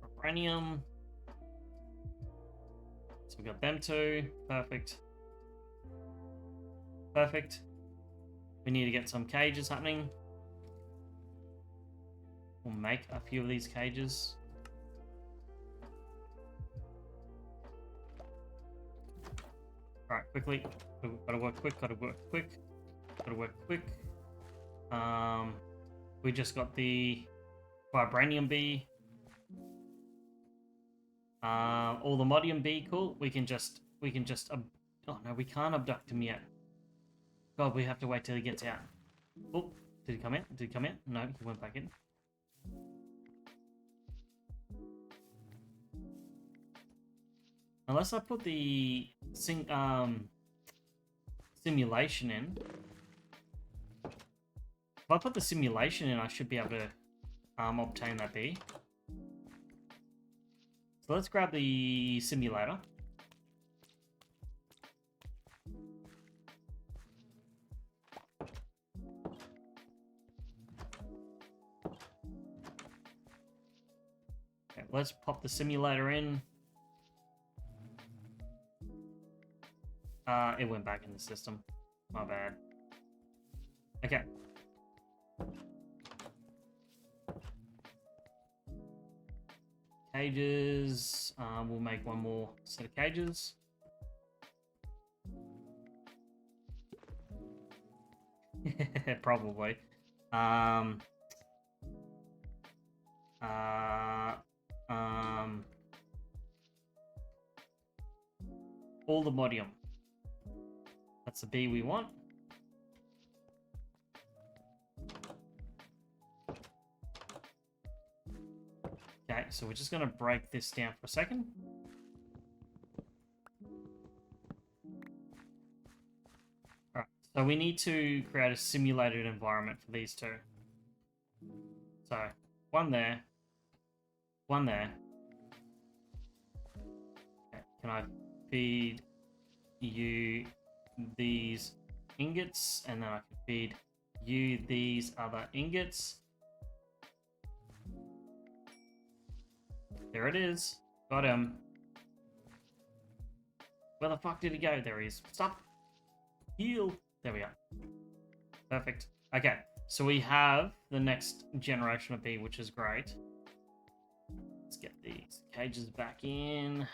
Vibranium. So we got them two. Perfect. Perfect. We need to get some cages happening. We'll make a few of these cages. Alright, quickly. Gotta work quick, gotta work quick. Gotta work quick. We just got the vibranium B. All the modium B, cool. We can just oh no, we can't abduct him yet. God, we have to wait till he gets out. Oh, did he come in? Did he come in? No, he went back in. Unless I put the simulation in. If I put the simulation in, I should be able to obtain that B. So let's grab the simulator. Okay, let's pop the simulator in. It went back in the system. My bad. Okay. Cages. We'll make one more set of cages. Probably. All the modium. That's the B we want. Okay, so we're just going to break this down for a second. Alright, so we need to create a simulated environment for these two. So, one there. One there. Okay, can I feed you these ingots? And then I can feed you these other ingots. There it is. Got him. Where the fuck did he go? There he is. Stop. Heal. There we go. Perfect. Okay. So we have the next generation of bee, which is great. Let's get these cages back in.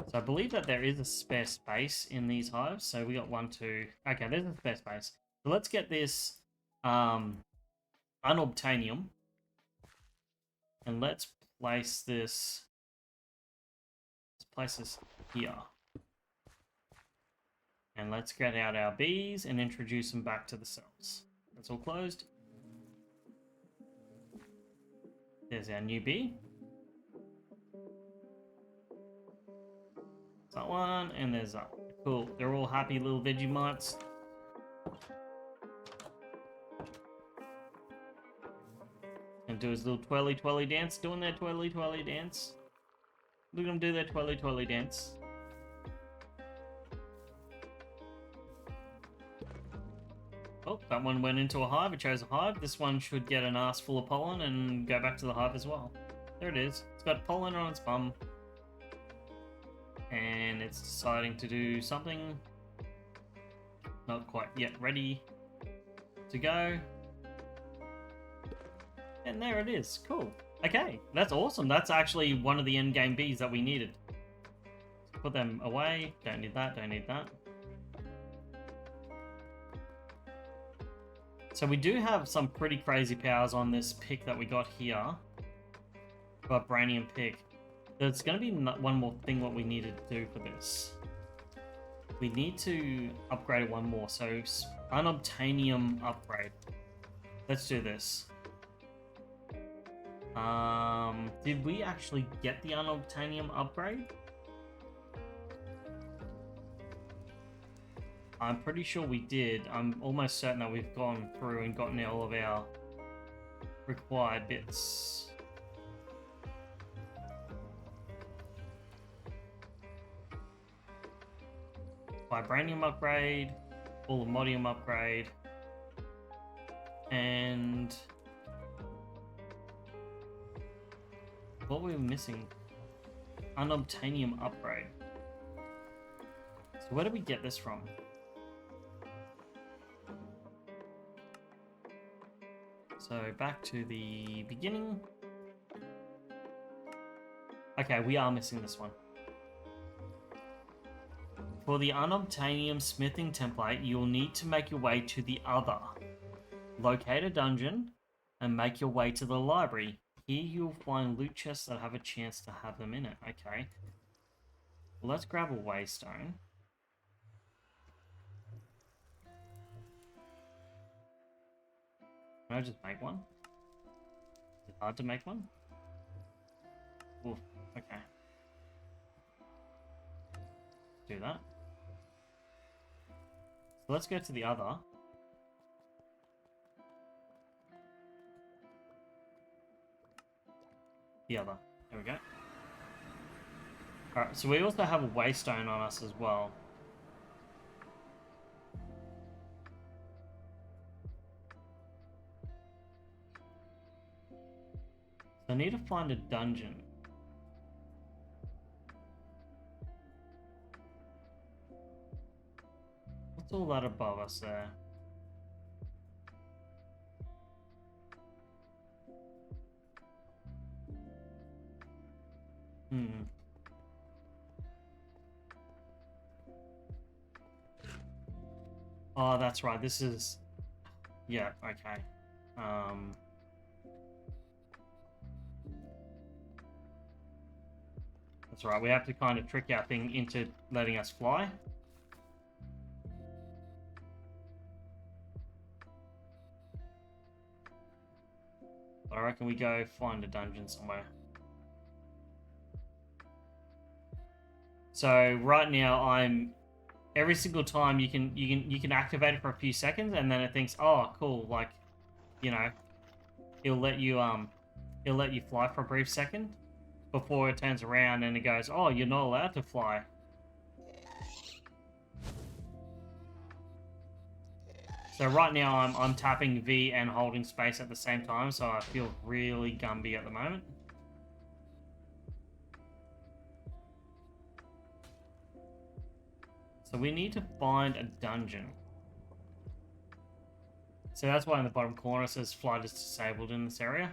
So I believe that there is a spare space in these hives. So we got 1, 2. Okay, there's a spare space. So let's get this unobtainium. And let's place this. Let's place this here. And let's get out our bees and introduce them back to the cells. That's all closed. There's our new bee. That one, and there's that. Cool. They're all happy little Vegemites. And do his little twirly twirly dance, doing their twirly twirly dance. Look at them do their twirly twirly dance. Oh, that one went into a hive. It chose a hive. This one should get an ass full of pollen and go back to the hive as well. There it is. It's got pollen on its bum. And it's deciding to do something. Not quite yet ready to go. And there it is. Cool. Okay, that's awesome. That's actually one of the endgame bees that we needed. Put them away. Don't need that, don't need that. So we do have some pretty crazy powers on this pick that we got here. Vibranium pick. There's going to be one more thing what we needed to do for this. We need to upgrade one more. So unobtainium upgrade. Let's do this. Did we actually get the unobtainium upgrade? I'm pretty sure we did. I'm almost certain that we've gone through and gotten all of our required bits. Vibranium upgrade, Ultimodium upgrade, and what were we missing? Unobtainium upgrade. So where do we get this from? So back to the beginning. Okay, we are missing this one. For the unobtainium smithing template, you'll need to make your way to the other. Locate a dungeon and make your way to the library. Here you'll find loot chests that have a chance to have them in it. Okay. Well, let's grab a waystone. Can I just make one? Is it hard to make one? Oof, okay. Do that. So let's go to the other. The other. There we go. Alright, so we also have a waystone on us as well. So I need to find a dungeon. What's all that above us there? Oh, that's right. This is... Yeah, okay. That's right. We have to kind of trick our thing into letting us fly. I reckon we go find a dungeon somewhere. So right now I'm every single time you can activate it for a few seconds and then it thinks, oh cool, like, you know, it'll let you fly for a brief second before it turns around and it goes, oh, you're not allowed to fly. So right now I'm tapping V and holding space at the same time, so I feel really Gumby at the moment. So we need to find a dungeon. So that's why in the bottom corner it says flight is disabled in this area.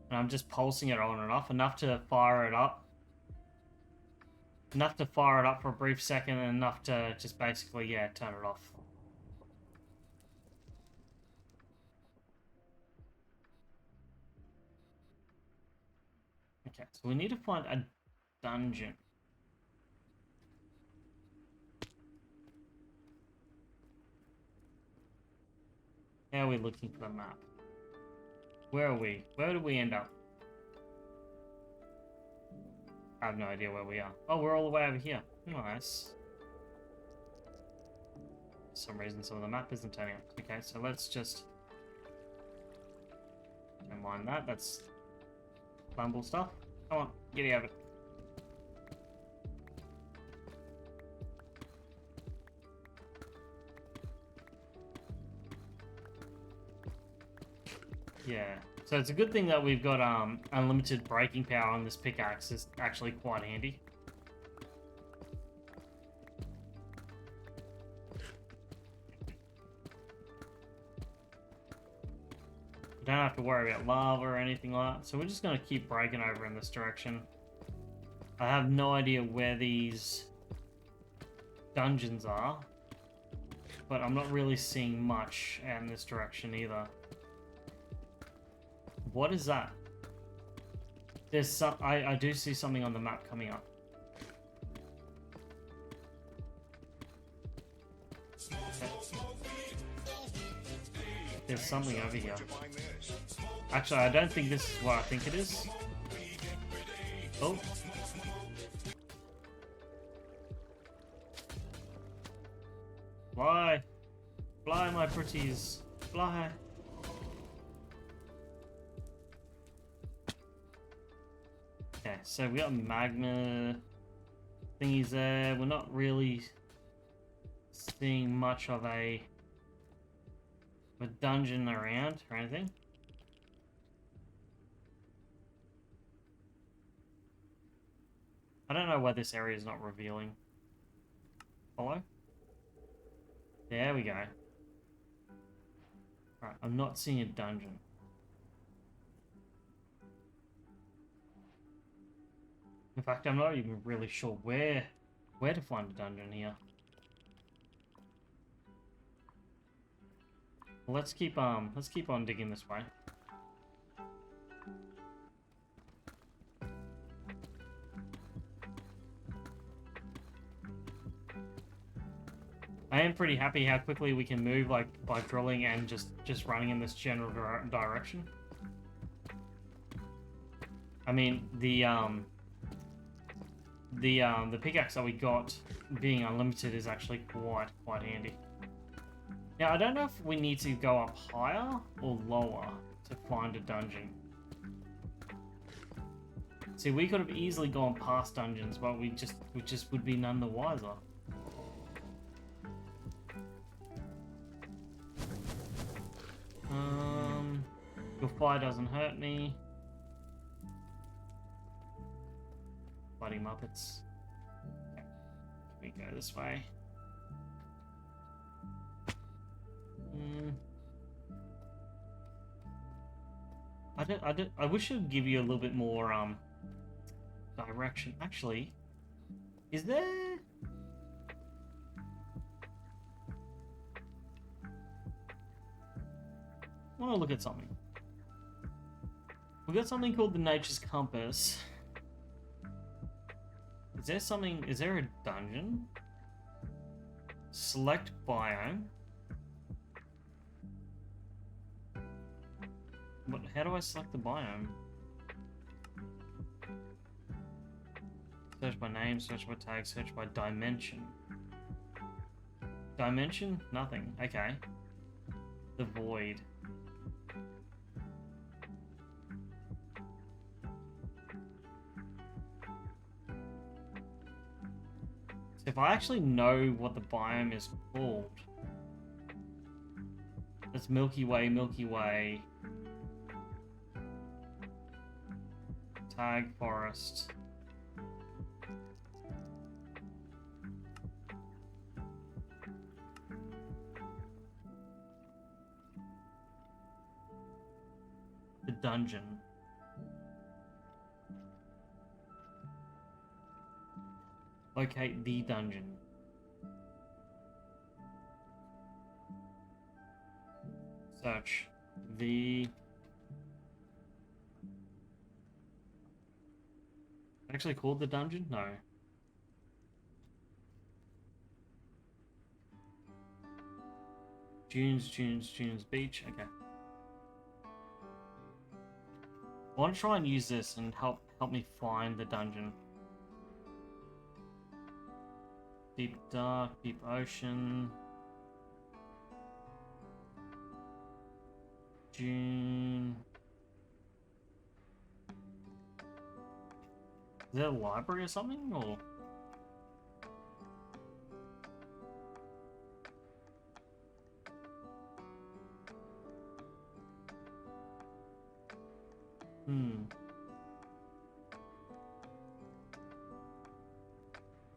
And I'm just pulsing it on and off, enough to fire it up. Enough to fire it up for a brief second and enough to just basically, yeah, turn it off. Okay, so we need to find a dungeon. How are we looking for the map? Where are we? Where did we end up? I have no idea where we are. Oh, we're all the way over here. Nice. For some reason, some of the map isn't turning up. Okay, so let's just... And mind that. That's flammable stuff. Come on, get out of it. Yeah, so it's a good thing that we've got unlimited braking power on this pickaxe. Is actually quite handy. We don't have to worry about lava or anything like that, so we're just going to keep braking over in this direction. I have no idea where these dungeons are, but I'm not really seeing much out in this direction either. What is that? There's some. I do see something on the map coming up. There's something over here. Actually, I don't think this is what I think it is. Oh. Fly. Fly, my pretties. Fly. Okay, so we got magma thingies there. We're not really seeing much of a dungeon around or anything. I don't know why this area is not revealing. Follow? There we go. Alright, I'm not seeing a dungeon. In fact, I'm not even really sure where to find a dungeon here. Well, let's keep on digging this way. I am pretty happy how quickly we can move, like by drilling and just running in this general direction. I mean, the pickaxe that we got being unlimited is actually quite handy. Now, I don't know if we need to go up higher or lower to find a dungeon. See, we could have easily gone past dungeons, but we just would be none the wiser. Your fire doesn't hurt me. Bloody Muppets. Okay. We go this way. I wish it'd give you a little bit more direction. Actually, is there? I want to look at something. We got something called the Nature's Compass. Is there something? Is there a dungeon? Select biome. But how do I select the biome? Search by name, search by tag, search by dimension. Dimension? Nothing. Okay. The void. So if I actually know what the biome is called, it's Milky Way, Milky Way. Tag forest. The dungeon. Locate the dungeon. Search the... Actually called the dungeon? No. Dunes beach. Okay. I want to try and use this and help me find the dungeon. Deep dark, deep ocean. Dune. Is there a library or something, or?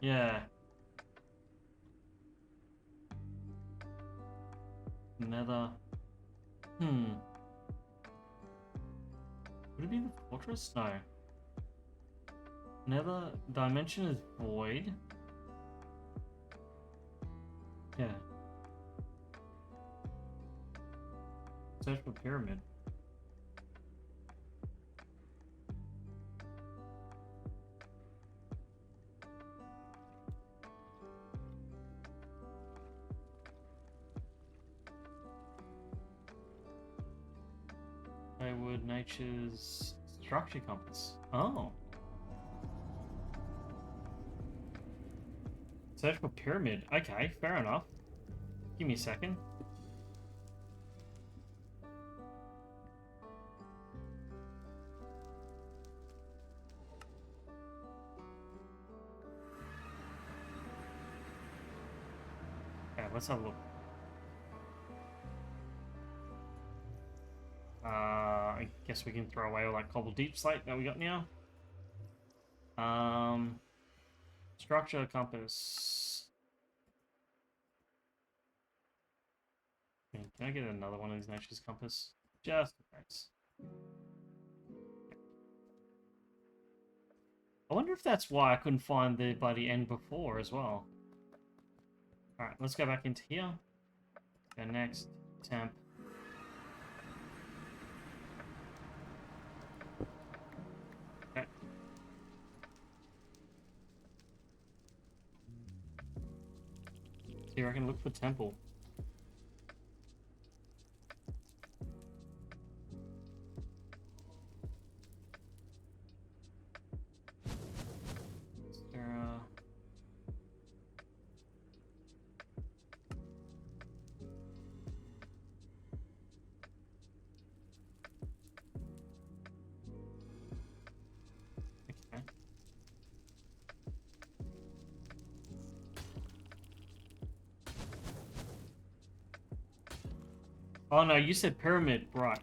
Yeah. Nether. Would it be the fortress? No. Nether dimension is void. Yeah. Search for pyramid. Haywood Nature's structure compass. Oh. Search for pyramid. Okay, fair enough. Give me a second. Okay, let's have a look. I guess we can throw away all that cobble deep slate that we got now. Structure compass. Can I get another one of these nature's compass? Just in case. I wonder if that's why I couldn't find the bloody end before as well. Alright, let's go back into here. Go next. Temp. Okay. So you reckon look for temple? Oh no, you said pyramid, right.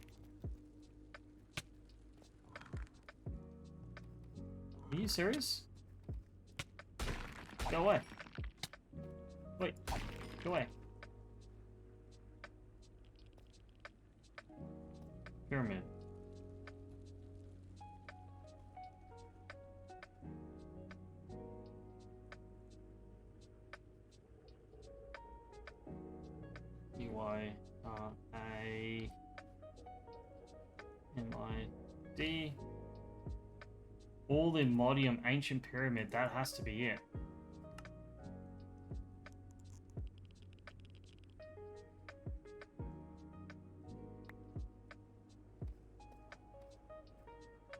Are you serious? Go away. Wait, go away. Pyramid. UI A MID. All the Modium Ancient Pyramid, that has to be it.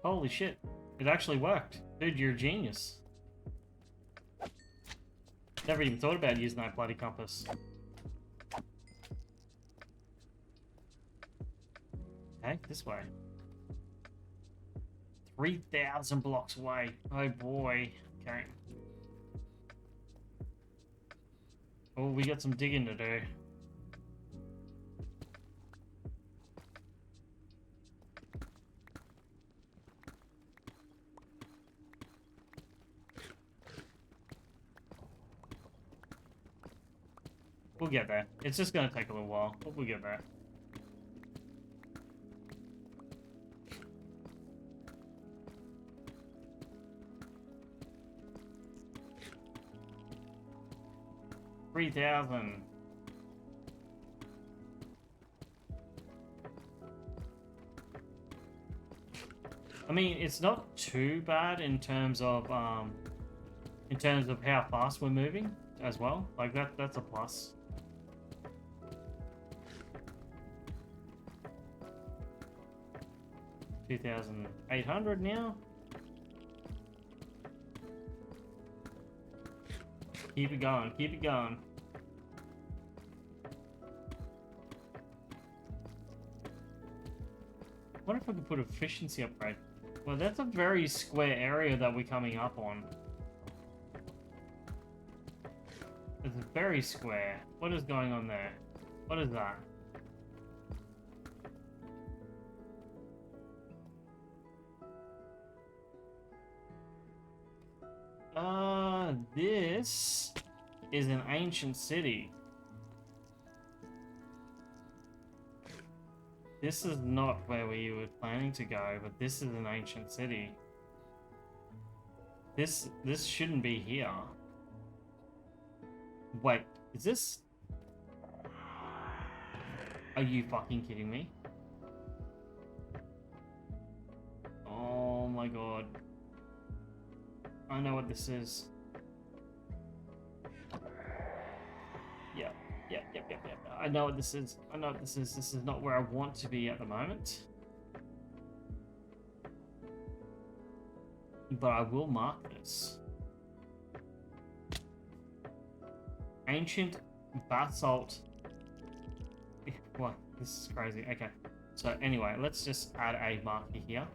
Holy shit, it actually worked. Dude, you're a genius. Never even thought about using that bloody compass. Okay, this way. 3,000 blocks away. Oh boy. Okay. Oh, we got some digging to do. We'll get there. It's just gonna take a little while, but we'll get there. $3,000. I mean, it's not too bad in terms of how fast we're moving as well. Like that's a plus. $2,800 now. Keep it going, keep it going. I wonder if I could put efficiency upgrade. Well, that's a very square area that we're coming up on. It's very square. What is going on there? What is that? This is an ancient city. This is not where we were planning to go, but this is an ancient city. This shouldn't be here. Wait, is this... Are you fucking kidding me? Oh my god. I know what this is. Yep. I know what this is. I know what this is. This is not where I want to be at the moment. But I will mark this. Ancient basalt. What? This is crazy. Okay. So anyway, let's just add a marker here.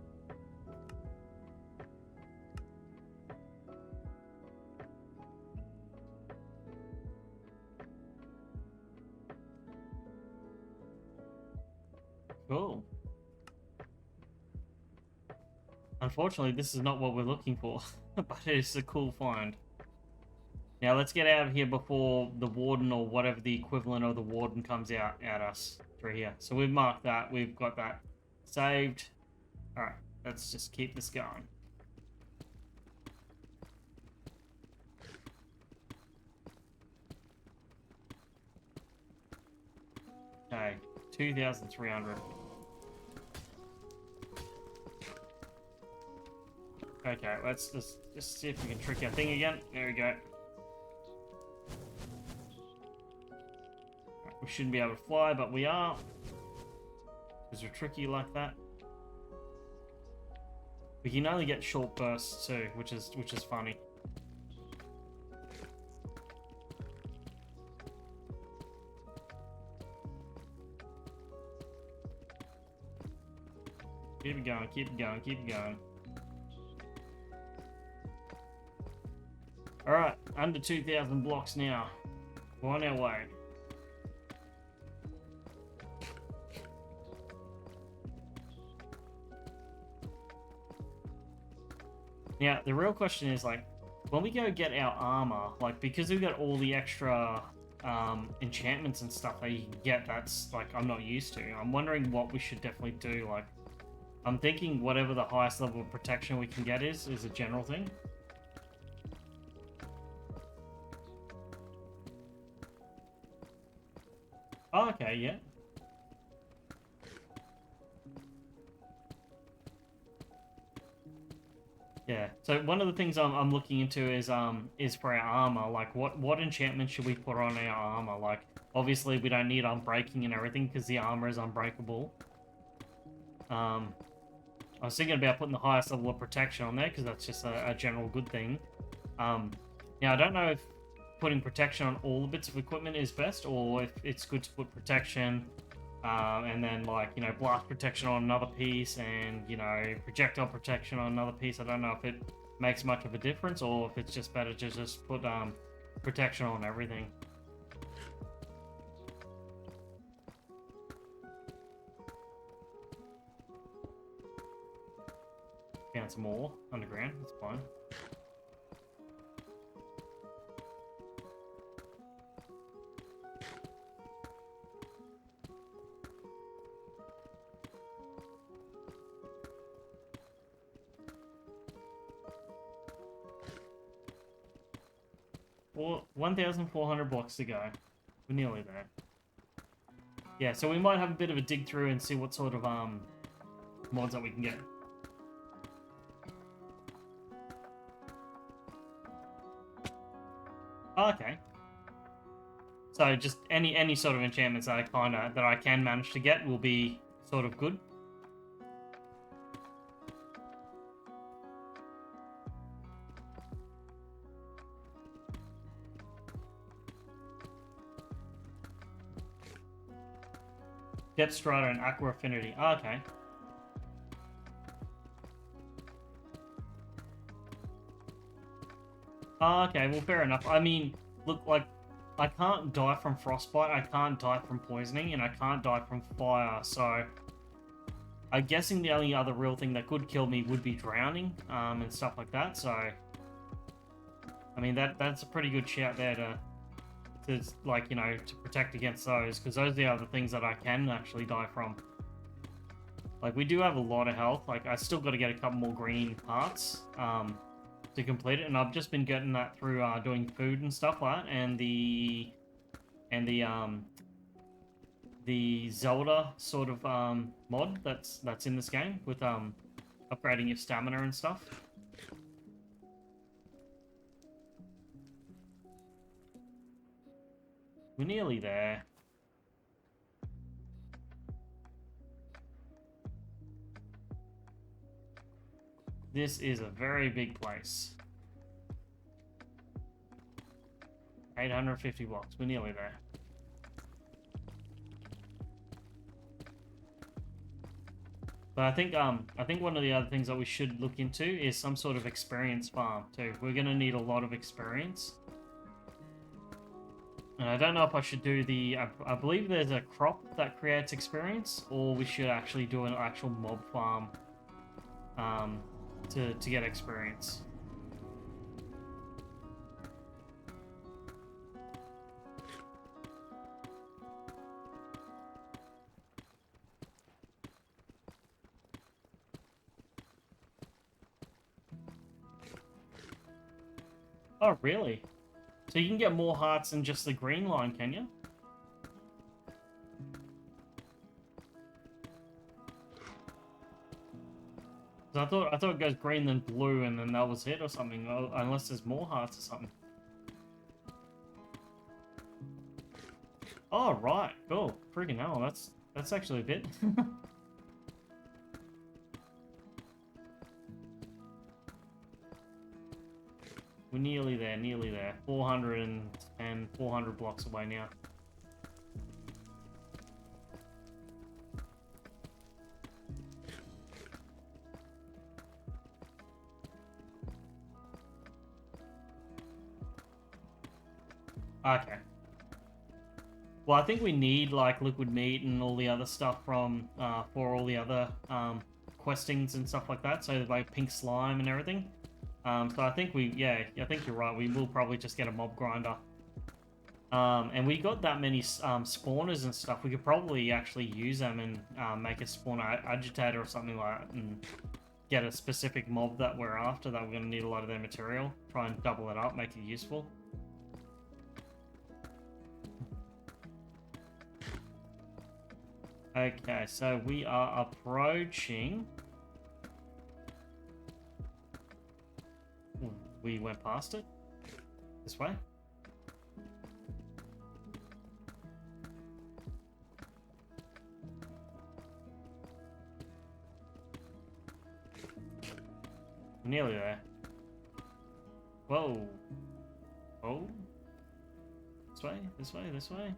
Cool. Unfortunately, this is not what we're looking for, but it is a cool find. Now let's get out of here before the warden or whatever the equivalent of the warden comes out at us through here. So we've marked that. We've got that saved. All right, let's just keep this going. Okay, 2,300. Okay, let's just see if we can trick our thing again. There we go. We shouldn't be able to fly, but we are. Because we're tricky like that. We can only get short bursts too, which is funny. Keep it going, keep it going, keep it going. Alright, under 2,000 blocks now. We're on our way. Now, the real question is, like, when we go get our armor, like, because we've got all the extra enchantments and stuff that you can get, that's, like, I'm not used to. I'm wondering what we should definitely do. Like, I'm thinking whatever the highest level of protection we can get is a general thing. Oh, okay, yeah. Yeah. So one of the things I'm looking into is for our armor. Like, what enchantment should we put on our armor? Like, obviously we don't need unbreaking and everything because the armor is unbreakable. I was thinking about putting the highest level of protection on there because that's just a general good thing. Now I don't know if putting protection on all the bits of equipment is best, or if it's good to put protection and then, like, you know, blast protection on another piece and, you know, projectile protection on another piece. I don't know if it makes much of a difference or if it's just better to just put protection on everything. Found some more underground, that's fine. Well, 1,400 blocks to go. We're nearly there. Yeah, so we might have a bit of a dig through and see what sort of mods that we can get. Oh, okay. So just any sort of enchantments that I can manage to get will be sort of good. Depth Strider and Aqua Affinity. Oh, okay. Oh, okay, well, fair enough. I mean, look, like, I can't die from frostbite, I can't die from poisoning, and I can't die from fire, so... I'm guessing the only other real thing that could kill me would be drowning, and stuff like that, so... I mean, that's a pretty good shout there to like, you know, to protect against those, because those are the other things that I can actually die from. Like, we do have a lot of health. Like, I still got to get a couple more green parts, to complete it, and I've just been getting that through doing food and stuff like that, and the Zelda sort of mod that's in this game with upgrading your stamina and stuff. We're nearly there. This is a very big place. 850 blocks. We're nearly there. But I think one of the other things that we should look into is some sort of experience farm too. We're gonna need a lot of experience. And I don't know if I should do the... I believe there's a crop that creates experience, or we should actually do an actual mob farm to get experience. Oh, really? So you can get more hearts than just the green line, can you? I thought it goes green then blue and then that was it or something. Unless there's more hearts or something. Oh right, cool. Freaking hell, that's actually a bit. We're nearly there, nearly there. 410, 400 blocks away now. Okay. Well, I think we need, like, liquid meat and all the other stuff from, for all the other, questings and stuff like that. So, like, pink slime and everything. So I think I think you're right. We will probably just get a mob grinder. And we got that many spawners and stuff. We could probably actually use them and make a spawner agitator or something like that, and get a specific mob that we're after. That we're going to need a lot of their material. Try and double it up, make it useful. Okay, so we are approaching. We went past it. This way. We're nearly there. Whoa. Oh. This way, this way, this way.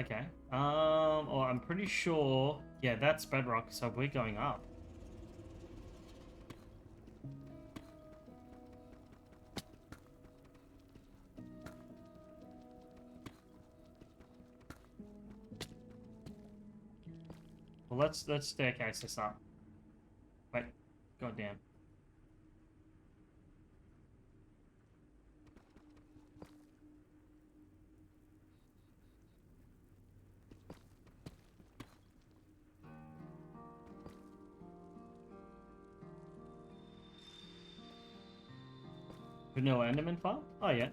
Okay. Oh, I'm pretty sure. Yeah, that's bedrock, so we're going up. Well, let's staircase this up. Wait, goddamn. Vanilla Enderman farm? Oh yeah.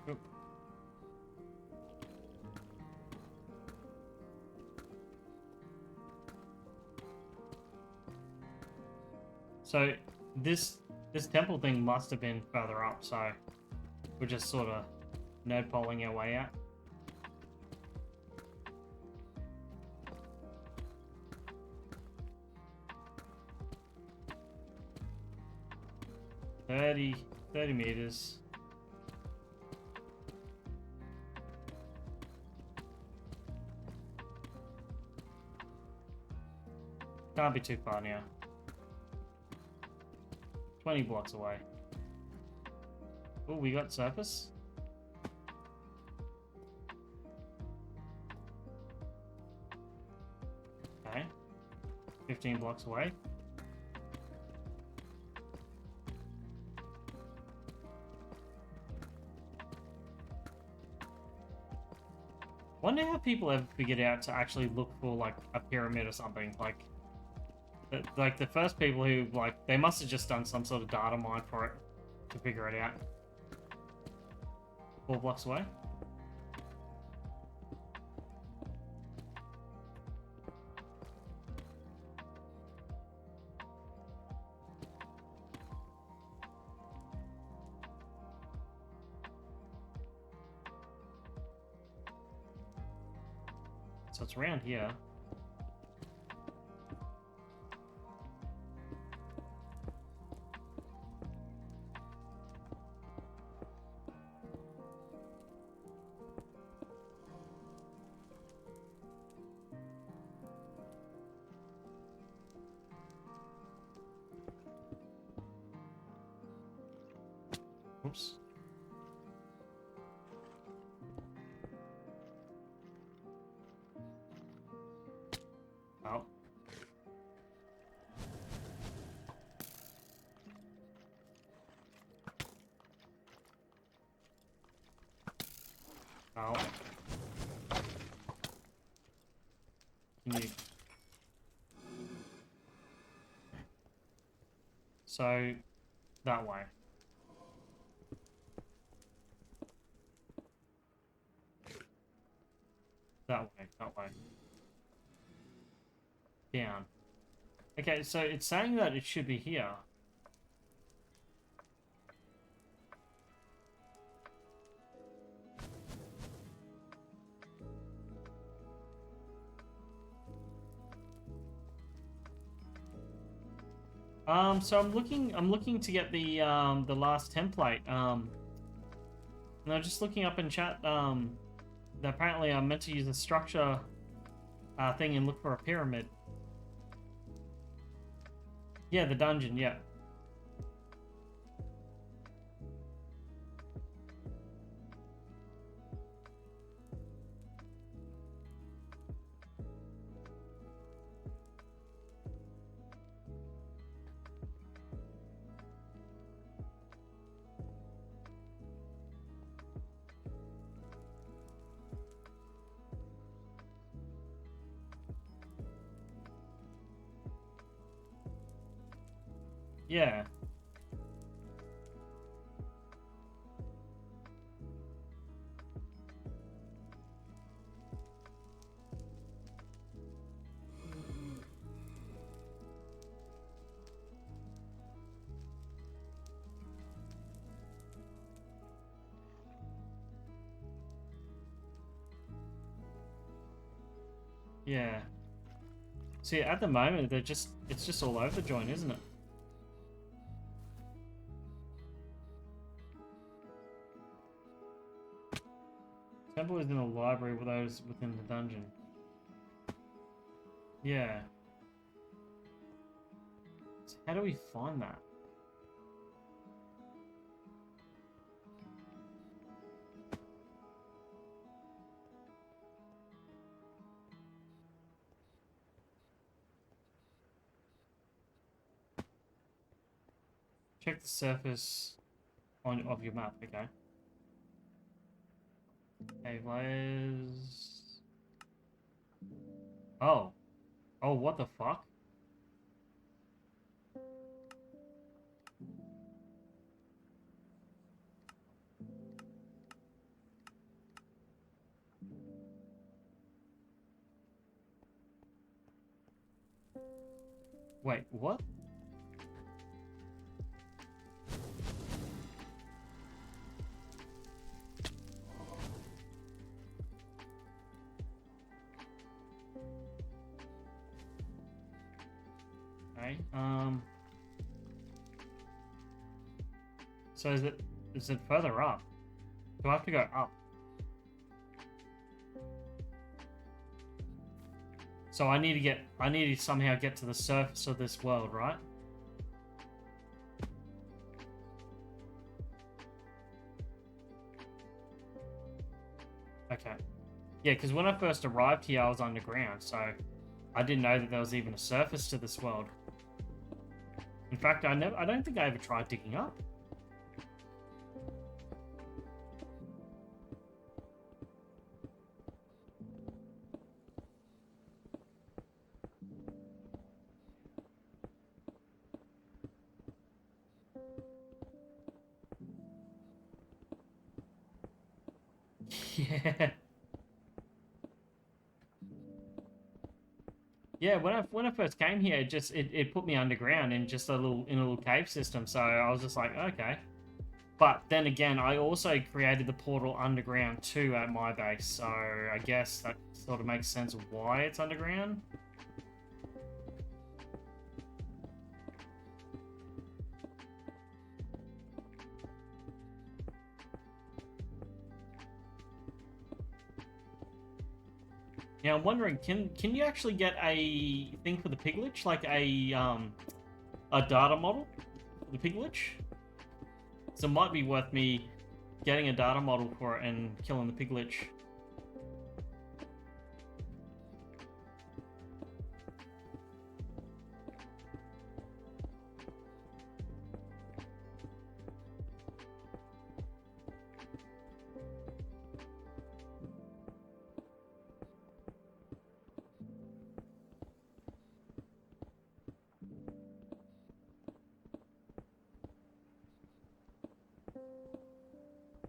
Oop. So this temple thing must have been further up, so we're just sort of nerd polling our way out. 30 meters. Can't be too far now. 20 blocks away. Oh, we got surface. Okay. 15 blocks away. Wonder how people ever figured out to actually look for like a pyramid or something. Like the first people who like they must have just done some sort of data mine for it to figure it out. 4 blocks away. So it's around here. Oops. Oh. Oh. Can you... So, that way. That way. Down. Okay, so it's saying that it should be here. So I'm looking to get the last template. And I'm just looking up in chat, that apparently I'm meant to use a structure thing and look for a pyramid. Yeah, the dungeon, yeah. Yeah. Yeah. See, at the moment, it's just all over the joint, isn't it? Temple is in a library with those within the dungeon. Yeah. So how do we find that? Check the surface of your map, okay? Cave layers. Oh. Oh, what the fuck? Wait, what? Okay, So is it further up? Do I have to go up? So I need to somehow get to the surface of this world, right? Okay. Yeah, because when I first arrived here, I was underground, so I didn't know that there was even a surface to this world. In fact, I don't think I ever tried digging up. Yeah. Yeah, when I first came here, it put me underground in just a little cave system. So I was just like, okay. But then again, I also created the portal underground too at my base. So I guess that sort of makes sense of why it's underground. Now I'm wondering, can you actually get a thing for the piglich, like a data model for the piglich? So it might be worth me getting a data model for it and killing the piglich.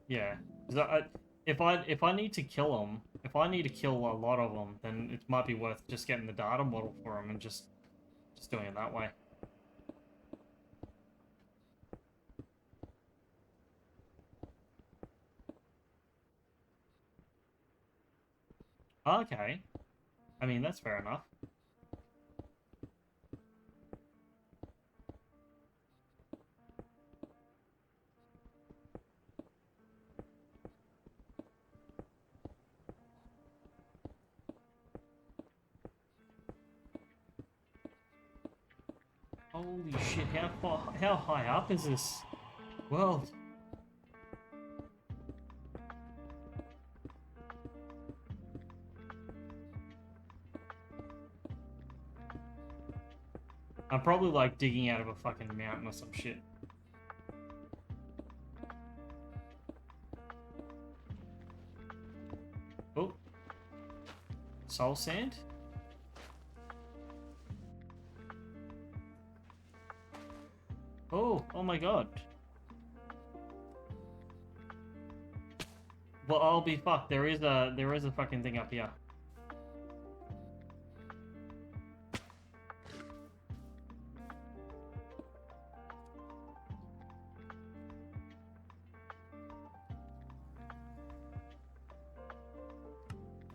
Yeah, 'cause if I need to kill them, if I need to kill a lot of them, then it might be worth just getting the data model for them and just doing it that way. Okay, I mean that's fair enough. Holy shit! How high up is this world? I'm probably like digging out of a fucking mountain or some shit. Oh, soul sand. Oh my god. Well, I'll be fucked. There is a fucking thing up here.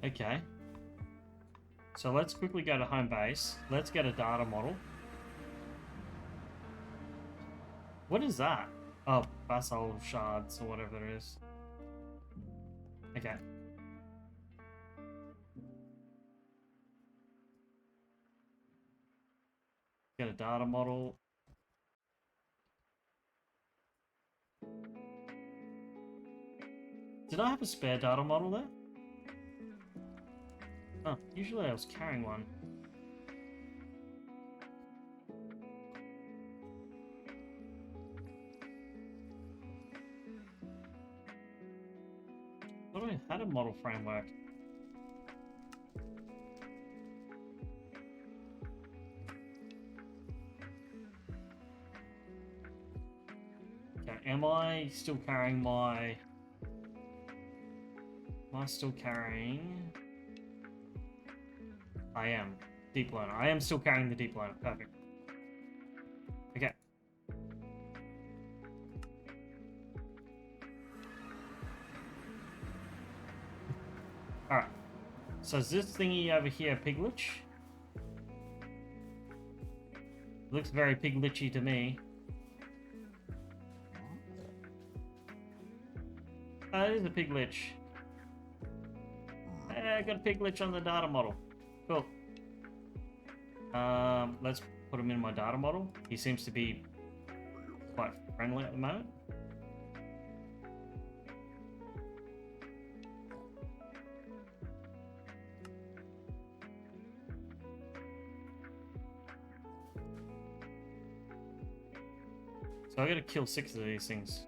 Okay. So let's quickly go to home base. Let's get a data model. What is that? Oh, basalt shards or whatever it is. Okay. Get a data model. Did I have a spare data model there? Oh, usually I was carrying one. What do I had a model framework? Okay, am I still carrying my... Am I still carrying... I am. Deep learner. I am still carrying the deep learner. Perfect. Okay. Alright. So is this thingy over here piglich? Looks very piglichy to me. That is a pig glitch. I got a pig glitch on the data model. Cool. Let's put him in my data model. He seems to be quite friendly at the moment. So I gotta kill 6 of these things.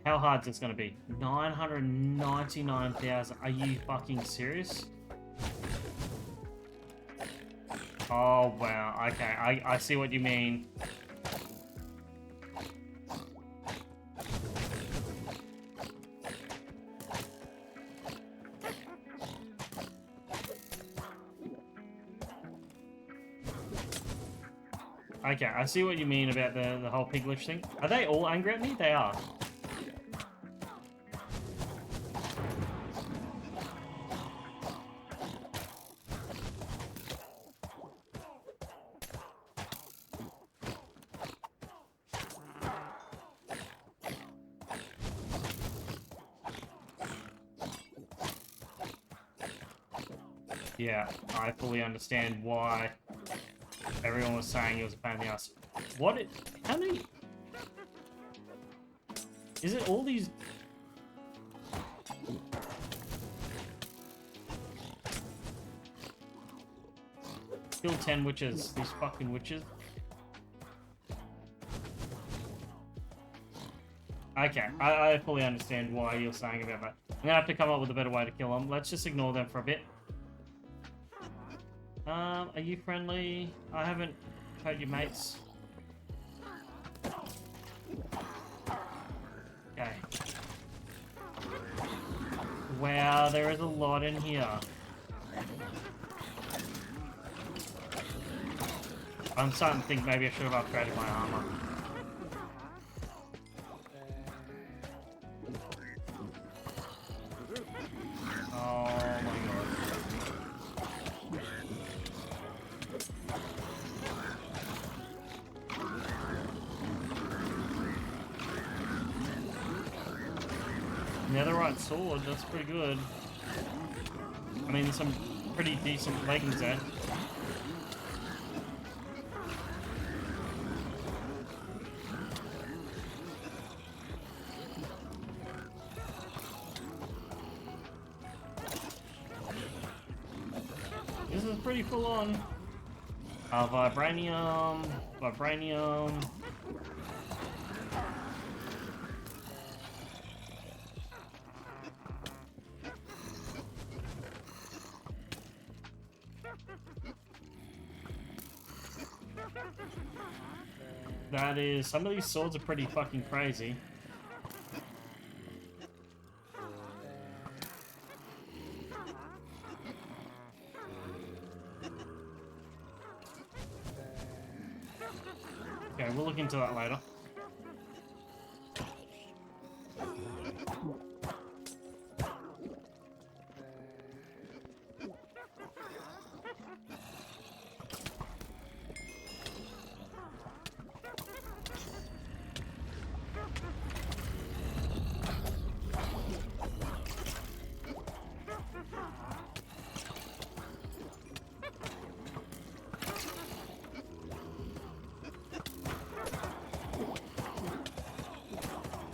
How hard is this gonna be? 999,000. Are you fucking serious? Oh wow, okay, I see what you mean. Okay, I see what you mean about the whole pig glitch thing. Are they all angry at me? They are. Yeah, I fully understand why everyone was saying it was a pain in the ass. How many? Is it all these? Kill 10 witches, these fucking witches. Okay, I fully understand why you're saying about that. I'm gonna have to come up with a better way to kill them. Let's just ignore them for a bit. Are you friendly? I haven't hurt your mates. Okay. Wow, there is a lot in here. I'm starting to think maybe I should have upgraded my armor. Oh my god. Netherite sword, that's pretty good. I mean, there's some pretty decent leggings there. This is pretty full on. Vibranium, vibranium. That is, some of these swords are pretty fucking crazy. Okay, we'll look into that later.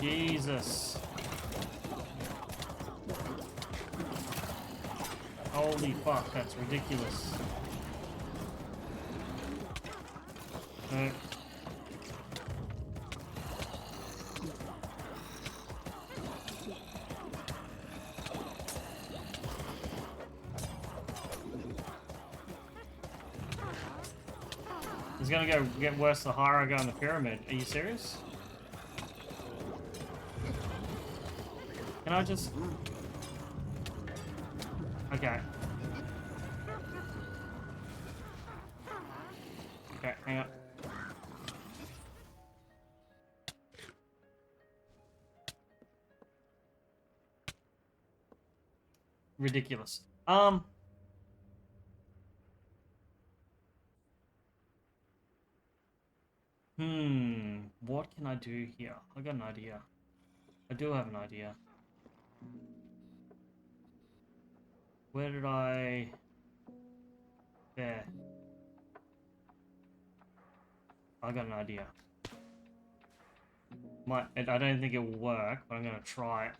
Jesus. Holy fuck, that's ridiculous. No. It's gonna get worse the higher I go in the pyramid. Are you serious? Can I just... Okay. Okay, hang on. Ridiculous. What can I do here? I got an idea. I do have an idea. Where did I... There. I got an idea. I don't think it will work, but I'm gonna try it.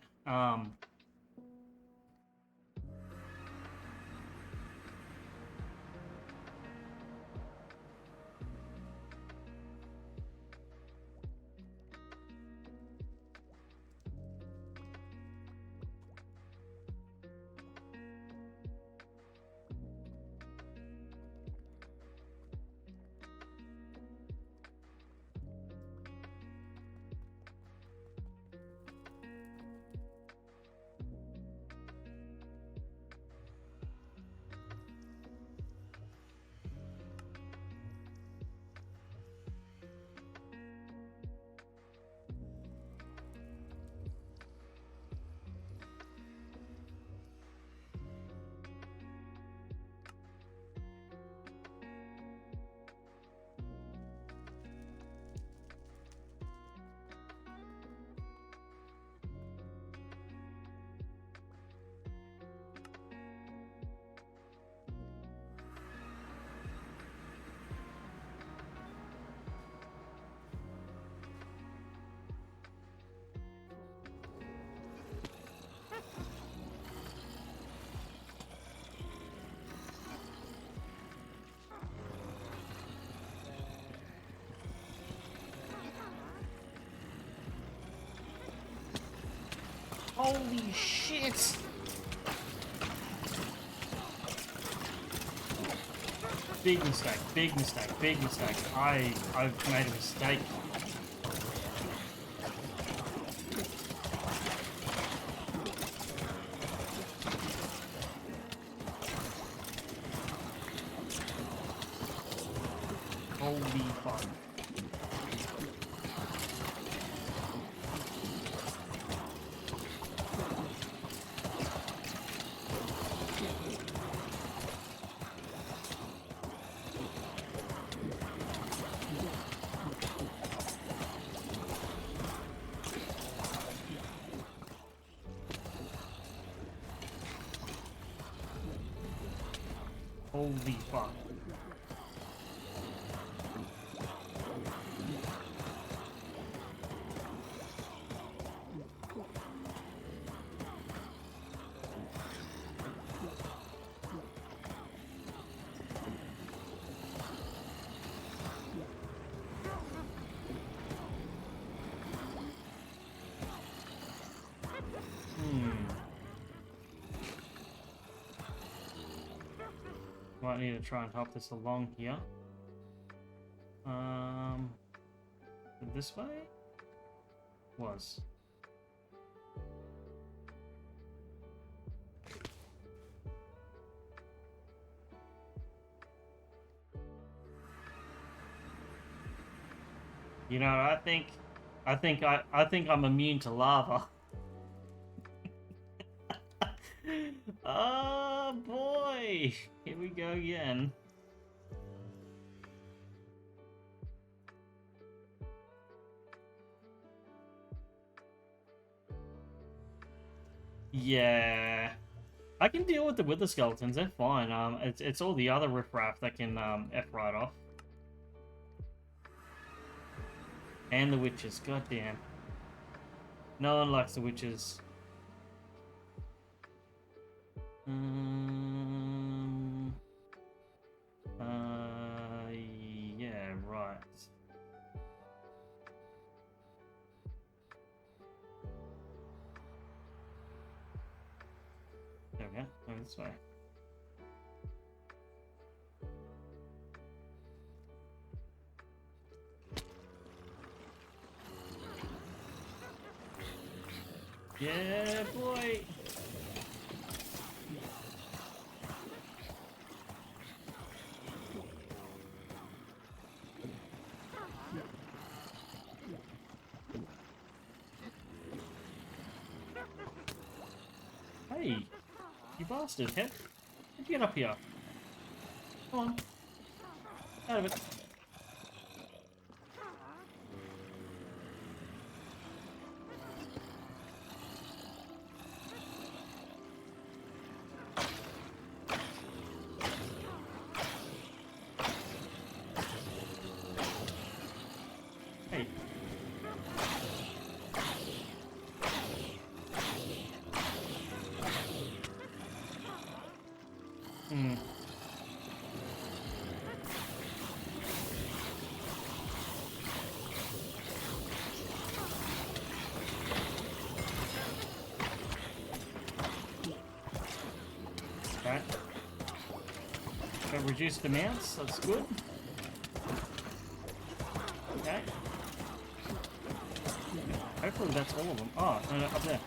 Holy shit! Big mistake, big mistake, big mistake. I've made a mistake. Holy fuck. Holy fuck. Might need to try and help this along here. This way? Was. You know, I think I'm immune to lava. Oh boy! Here we go again. Yeah. I can deal with the wither skeletons, they're fine. It's all the other riffraff that can F right off. And the witches, goddamn. No one likes the witches. Yeah, right. There we go. Go this way. Yeah, boy. Hey, you bastard, how'd you get up here? Come on. Out of it. Hmm. Okay. Got reduced amounts, that's good. Okay. Hopefully that's all of them. Oh, no, no, up there.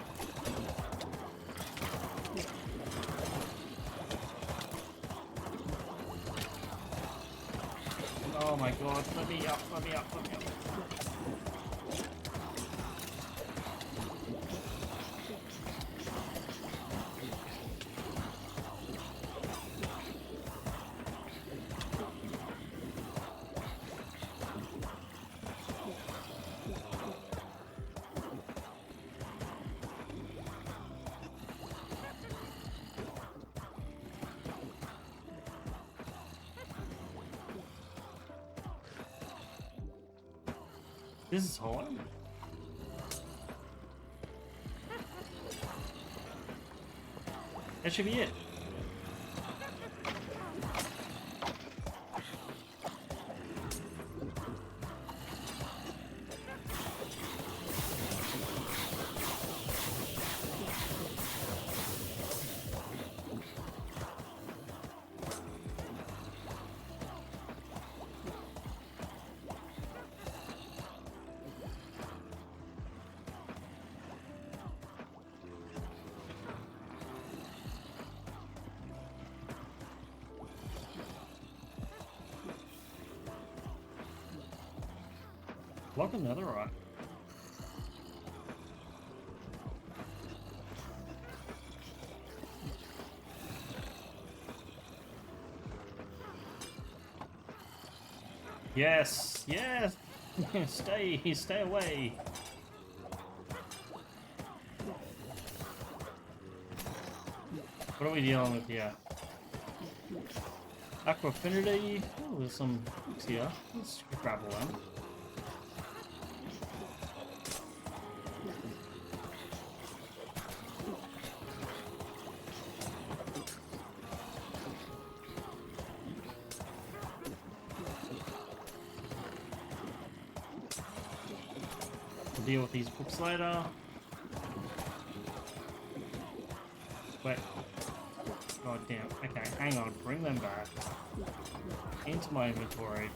Oh my god, let me up, let me up, let me up. This is hard. That should be it. Block another right. Yes, yes. Stay away. What are we dealing with here? Aquafinity. Oh, there's some hooks here. Let's grab one. We'll deal with these books later. Wait. God damn. Okay, hang on. Bring them back into my inventory.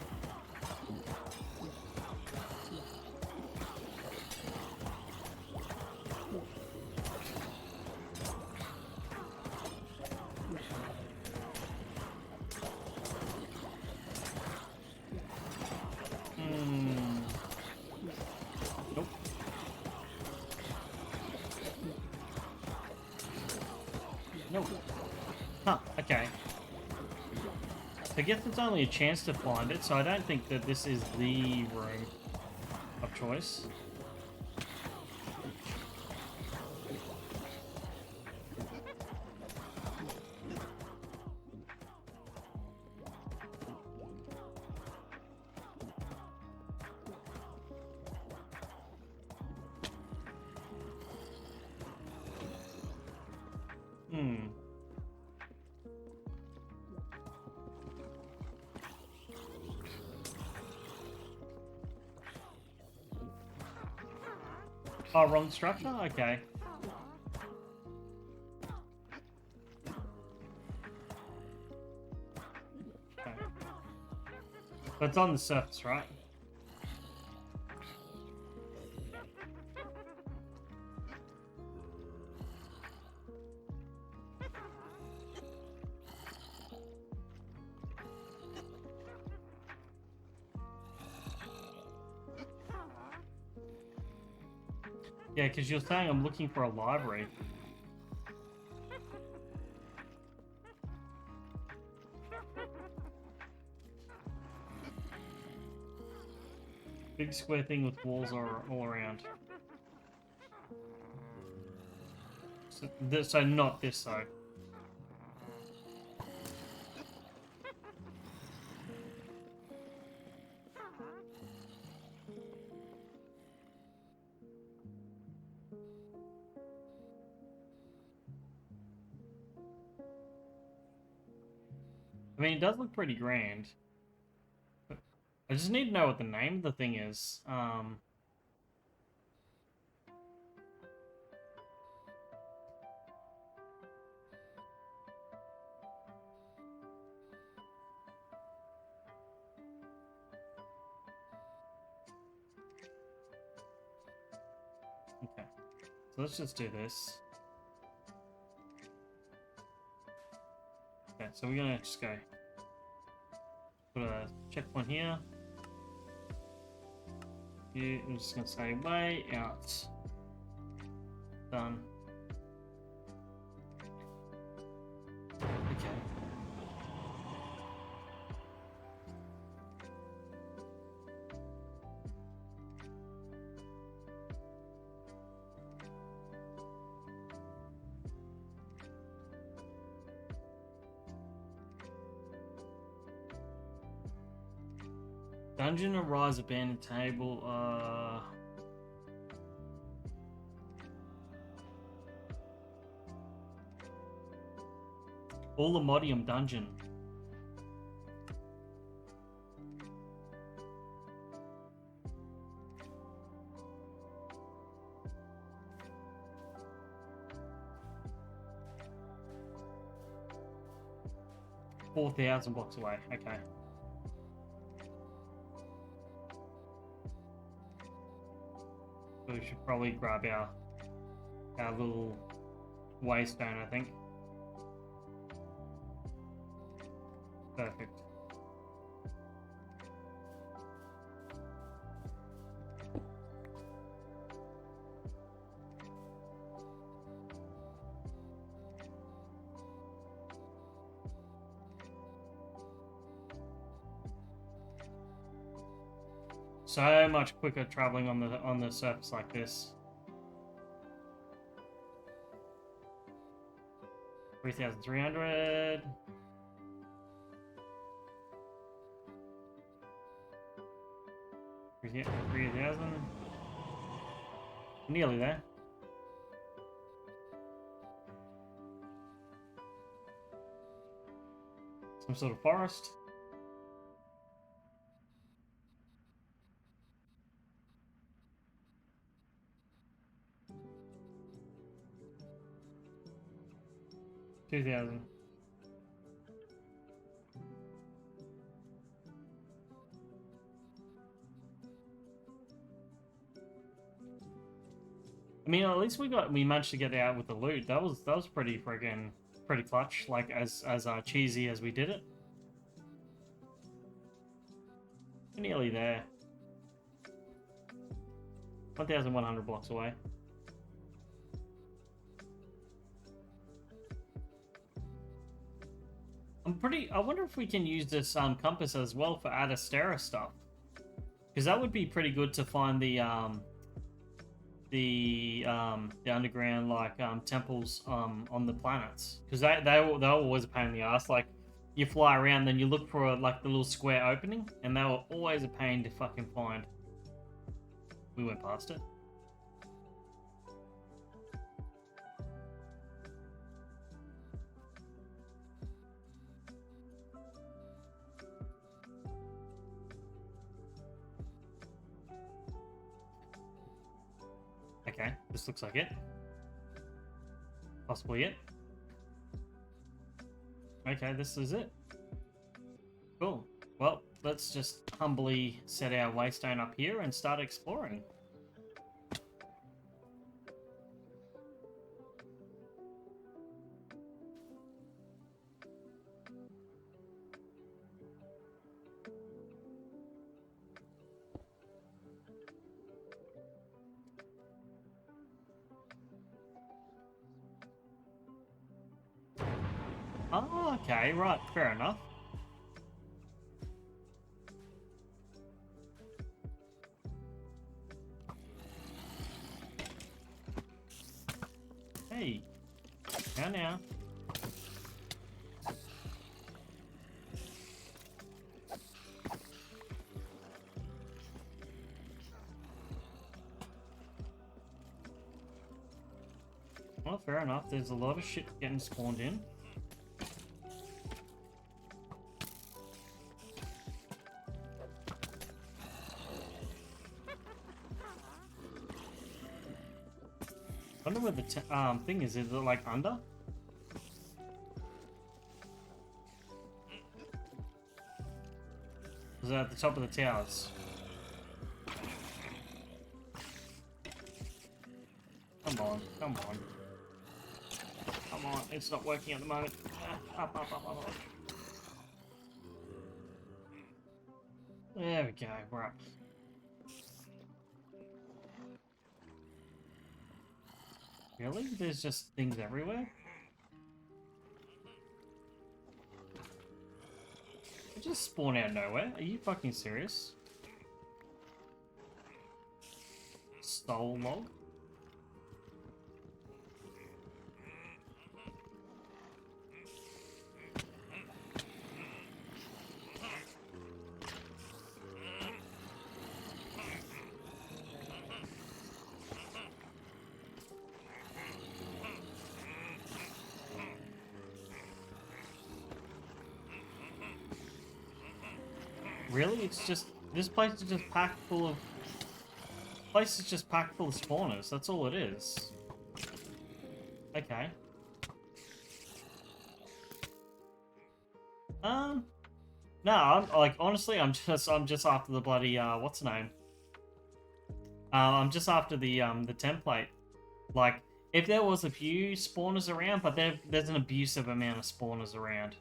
Nope. Nope. Huh, okay. I guess it's only a chance to find it, so I don't think that this is the room of choice. Hmm. Oh, wrong structure? Okay. Okay. But it's on the surface, right? Yeah, because you're saying I'm looking for a library. Big square thing with walls all around. So not this side. I mean, it does look pretty grand. But I just need to know what the name of the thing is. Okay. So let's just do this. Okay, so we're gonna just go put a checkpoint here. I'm just gonna say way out. Done. Okay. Dungeon and Rise abandoned table. Olamodium dungeon. $4,000 away. Okay. So we should probably grab our little waystone, I think. Perfect. So much quicker traveling on the surface like this. 3,300. Yeah, 3,000. Nearly there. Some sort of forest. $2,000. I mean, at least we managed to get out with the loot. That was pretty clutch. Like as cheesy as we did it. We're nearly there. 1,100 blocks away. I wonder if we can use this compass as well for Adastera stuff, because that would be pretty good to find the underground temples on the planets, because they're always a pain in the ass. Like you fly around, then you look for the little square opening, and they were always a pain to fucking find. We went past it. Okay, this looks like it. Possibly it. Okay, this is it. Cool. Well, let's just humbly set our waystone up here and start exploring. Oh, okay, right, fair enough. Hey, now. Well, fair enough. There's a lot of shit getting spawned in. wonder where the thing is. Is it like under? Is it at the top of the towers? Come on, come on. Come on, it's not working at the moment. Up, up, up, up, up. There we go, we're up. Really? There's just things everywhere? They just spawn out of nowhere? Are you fucking serious? Soul log? Really? It's just... This place is just packed full of... Place is just packed full of spawners. That's all it is. Okay. No, I'm like honestly, I'm just after the bloody what's the name? I'm just after the template. Like, if there was a few spawners around, but there's an abusive amount of spawners around.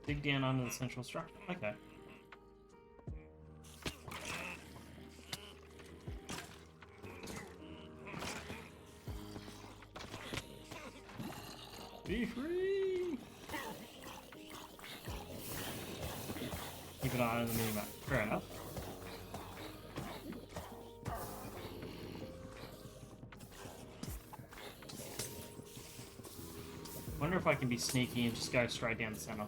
Dig down under the central structure. Okay. Be free! Keep an eye on the minimap. Fair enough. Wonder if I can be sneaky and just go straight down the center.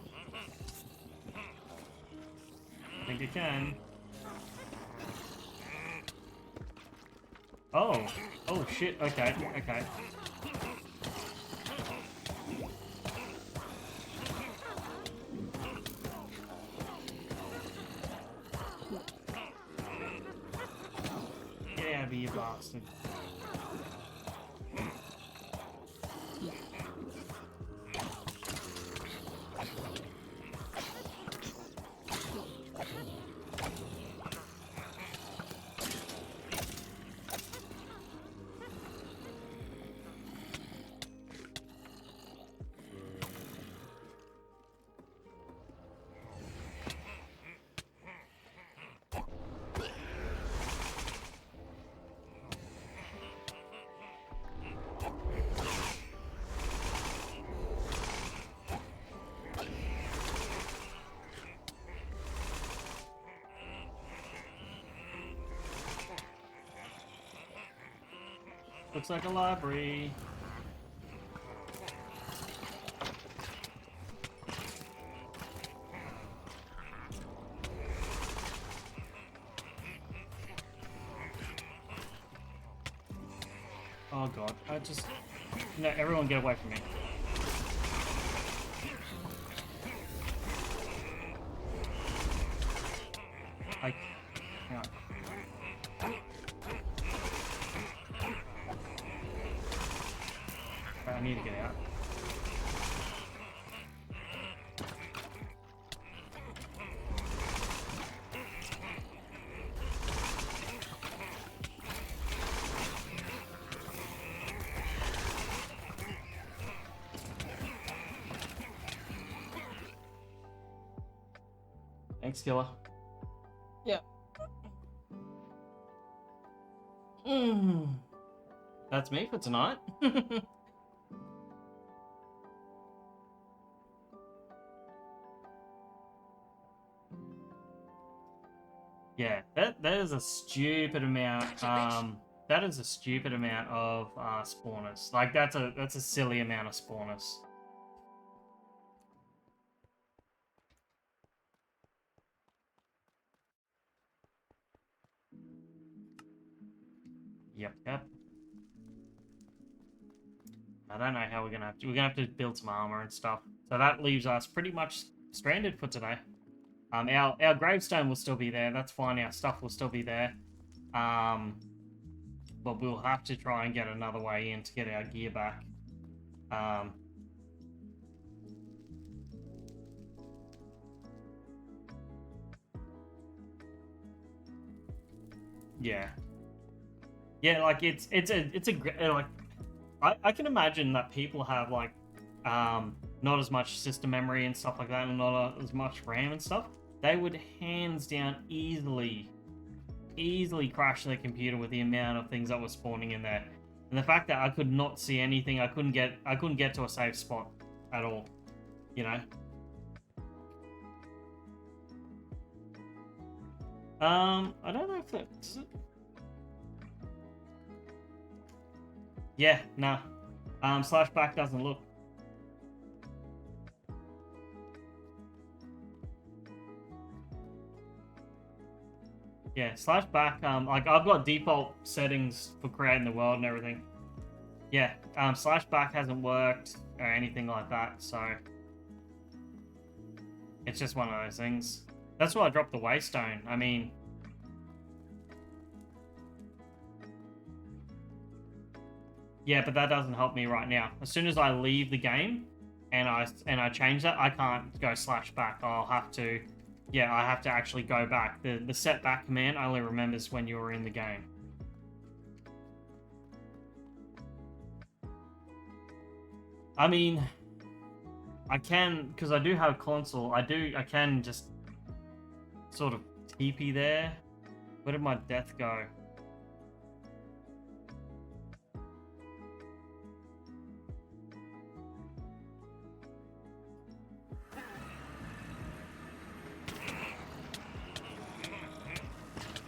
I think I can. Oh! Oh shit, okay, okay. Get out of here, you bastard. Looks like a library. Oh god, I just... No, everyone get away from me. I... Hang on. I need to get out. Thanks, killer. Yeah. That's me for tonight. Yeah, that is a stupid amount. That is a stupid amount of spawners. Like that's a silly amount of spawners. Yep, yep. I don't know how we're gonna have to build some armor and stuff. So that leaves us pretty much stranded for today. Our gravestone will still be there. That's fine. Our stuff will still be there. But we'll have to try and get another way in to get our gear back. Yeah. Yeah, like it's like I can imagine that people have like not as much system memory and stuff like that, and not as much RAM and stuff. They would hands down easily crash their computer with the amount of things that were spawning in there. And the fact that I could not see anything, I couldn't get to a safe spot at all, you know. I don't know if that does it. Yeah, nah. Slashback doesn't look. Yeah, slashback. Like I've got default settings for creating the world and everything. Yeah, slashback hasn't worked or anything like that, so it's just one of those things. That's why I dropped the waystone. I mean, yeah, but that doesn't help me right now. As soon as I leave the game and I change that, I can't go slashback. I'll have to, yeah, I have to actually go back. The setback command only remembers when you're in the game. I mean, I can, because I do have console. I can just sort of TP there. Where did my death go?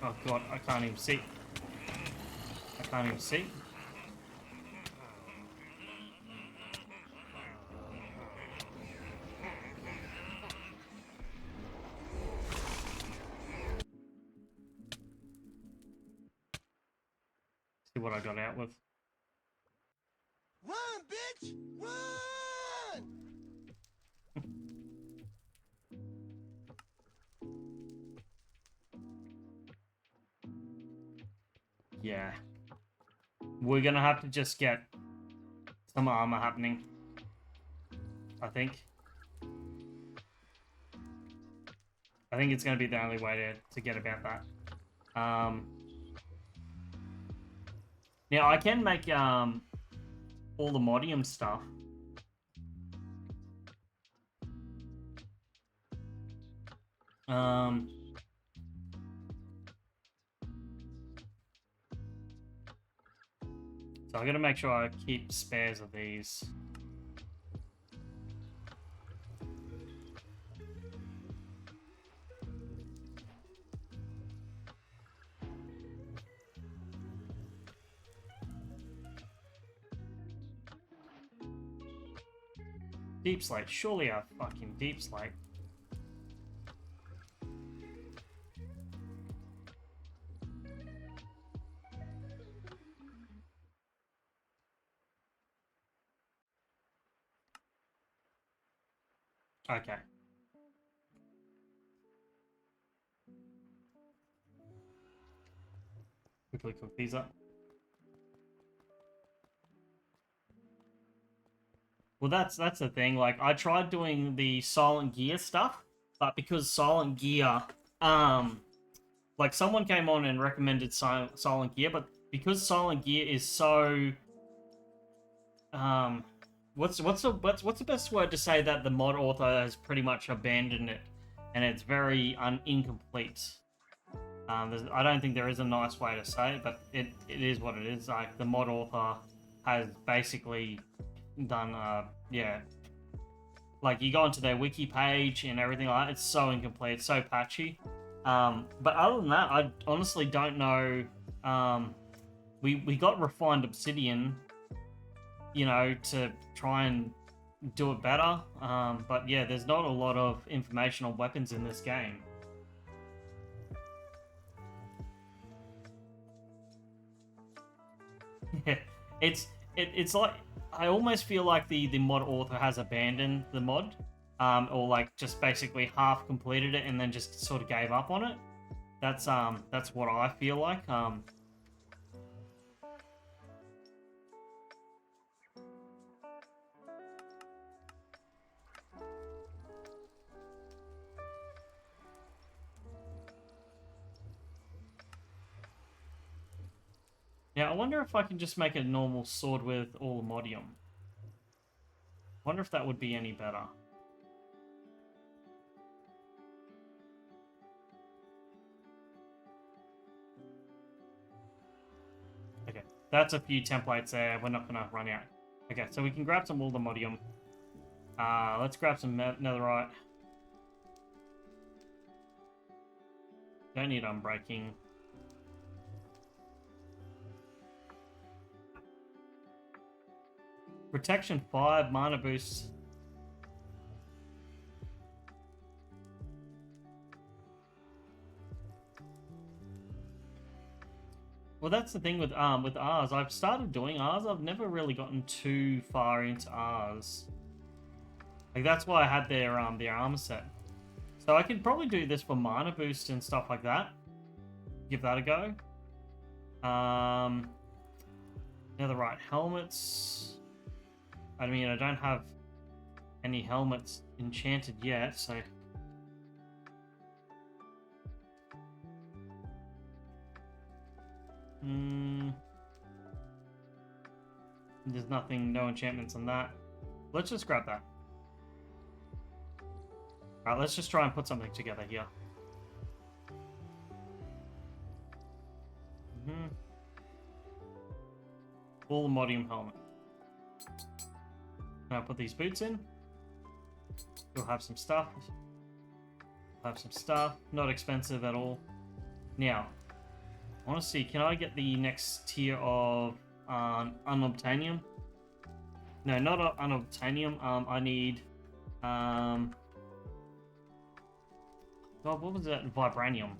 Oh god, I can't even see. I can't even see. See what I got out with. Run, bitch! Run! Yeah. We're gonna have to just get some armor happening, I think. I think it's gonna be the only way to get about that. Now I can make all the modium stuff. So I'm gonna make sure I keep spares of these. Deep slate, surely a fucking deep slate. Okay. Quickly cook these up. Well, that's the thing. Like, I tried doing the Silent Gear stuff, but because Silent Gear, like someone came on and recommended Silent Gear, but because Silent Gear is so, what's the best word to say that the mod author has pretty much abandoned it, and it's very incomplete. I don't think there is a nice way to say it, but it is what it is. Like, the mod author has basically done, yeah. Like, you go onto their wiki page and everything like that, it's so incomplete, it's so patchy. But other than that, I honestly don't know. We got refined obsidian, you know, to try and do it better. But yeah, there's not a lot of information on weapons in this game. Yeah, it's like, I almost feel like the mod author has abandoned the mod. or like just basically half completed it and then just sort of gave up on it. That's what I feel like. Now I wonder if I can just make a normal sword with all Modium. Wonder if that would be any better. Okay, that's a few templates there. We're not gonna run out. Okay, so we can grab some Modium. Let's grab some netherite. Don't need unbreaking. Protection 5, mana boost. Well, that's the thing with ours. I've started doing ours. I've never really gotten too far into ours. Like that's why I had their armor set. So I can probably do this for mana boost and stuff like that. Give that a go. Netherite helmets. I mean, I don't have any helmets enchanted yet, so. There's nothing, no enchantments on that. Let's just grab that. Alright, let's just try and put something together here. Full Modium helmet. Now put these boots in. We'll have some stuff. Not expensive at all. Now, I want to see, can I get the next tier of unobtainium? No, not unobtainium. I need God, what was that? Vibranium.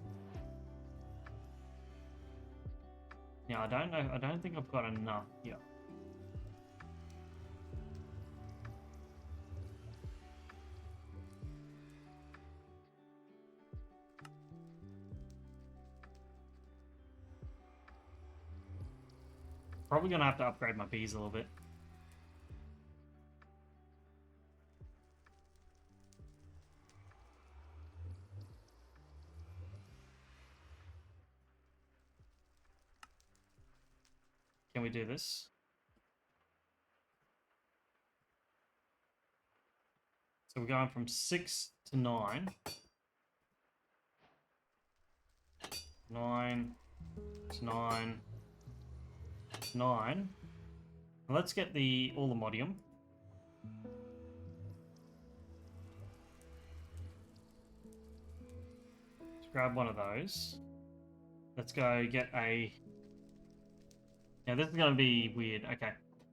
Yeah, I don't know. I don't think I've got enough here. Probably gonna have to upgrade my bees a little bit. Can we do this? So we're going from 6 to 9. 9 to 9 to 9. Now let's get all the Modium. Let's grab one of those. Let's go get a... Now this is going to be weird. Okay.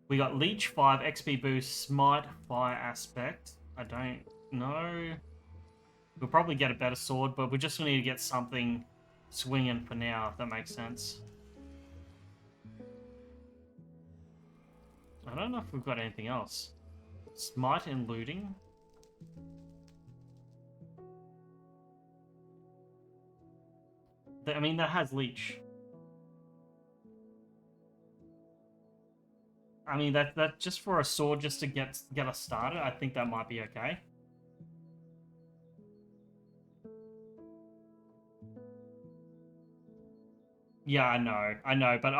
We got Leech 5, XP boost, Smite, Fire Aspect. I don't know. We'll probably get a better sword, but we just need to get something swinging for now, if that makes sense. I don't know if we've got anything else. Smite and looting. I mean, that has Leech. I mean, that just for a sword, just to get us started, I think that might be okay. Yeah, I know, but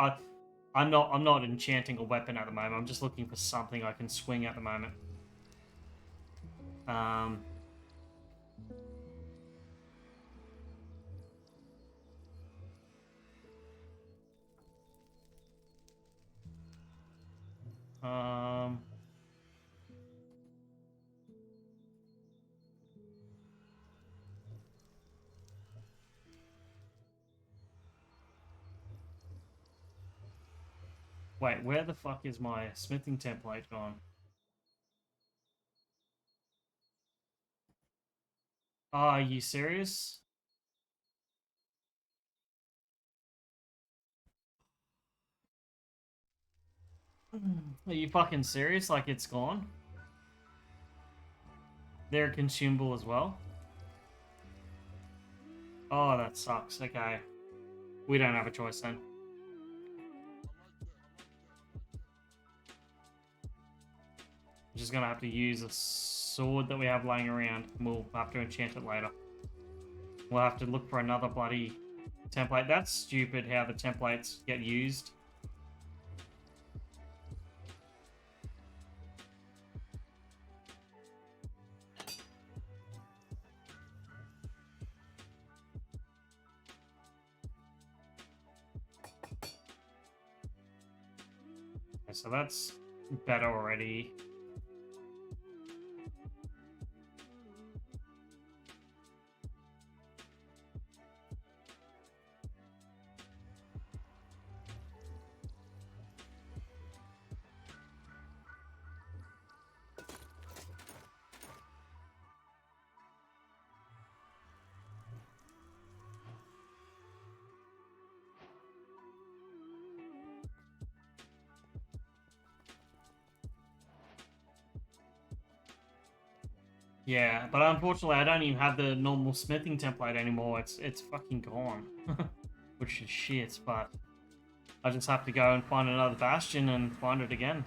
I'm not enchanting a weapon at the moment. I'm just looking for something I can swing at the moment. Wait, where the fuck is my smithing template gone? Oh, are you serious? Are you fucking serious? Like it's gone? They're a consumable as well. Oh, that sucks. Okay. We don't have a choice then. We're just gonna have to use a sword that we have laying around. We'll have to enchant it later. We'll have to look for another bloody template. That's stupid how the templates get used. Okay, so that's better already. Yeah, but unfortunately I don't even have the normal smithing template anymore. It's fucking gone. Which is shit, but I just have to go and find another bastion and find it again.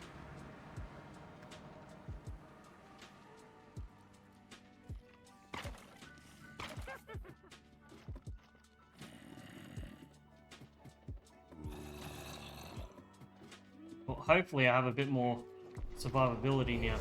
Well, hopefully I have a bit more survivability now.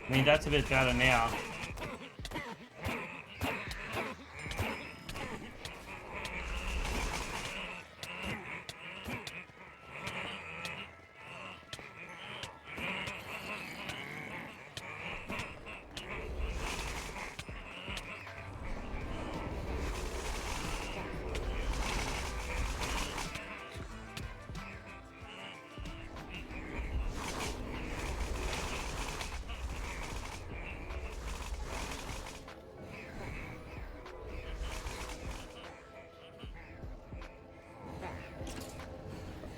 I mean, that's a bit better now.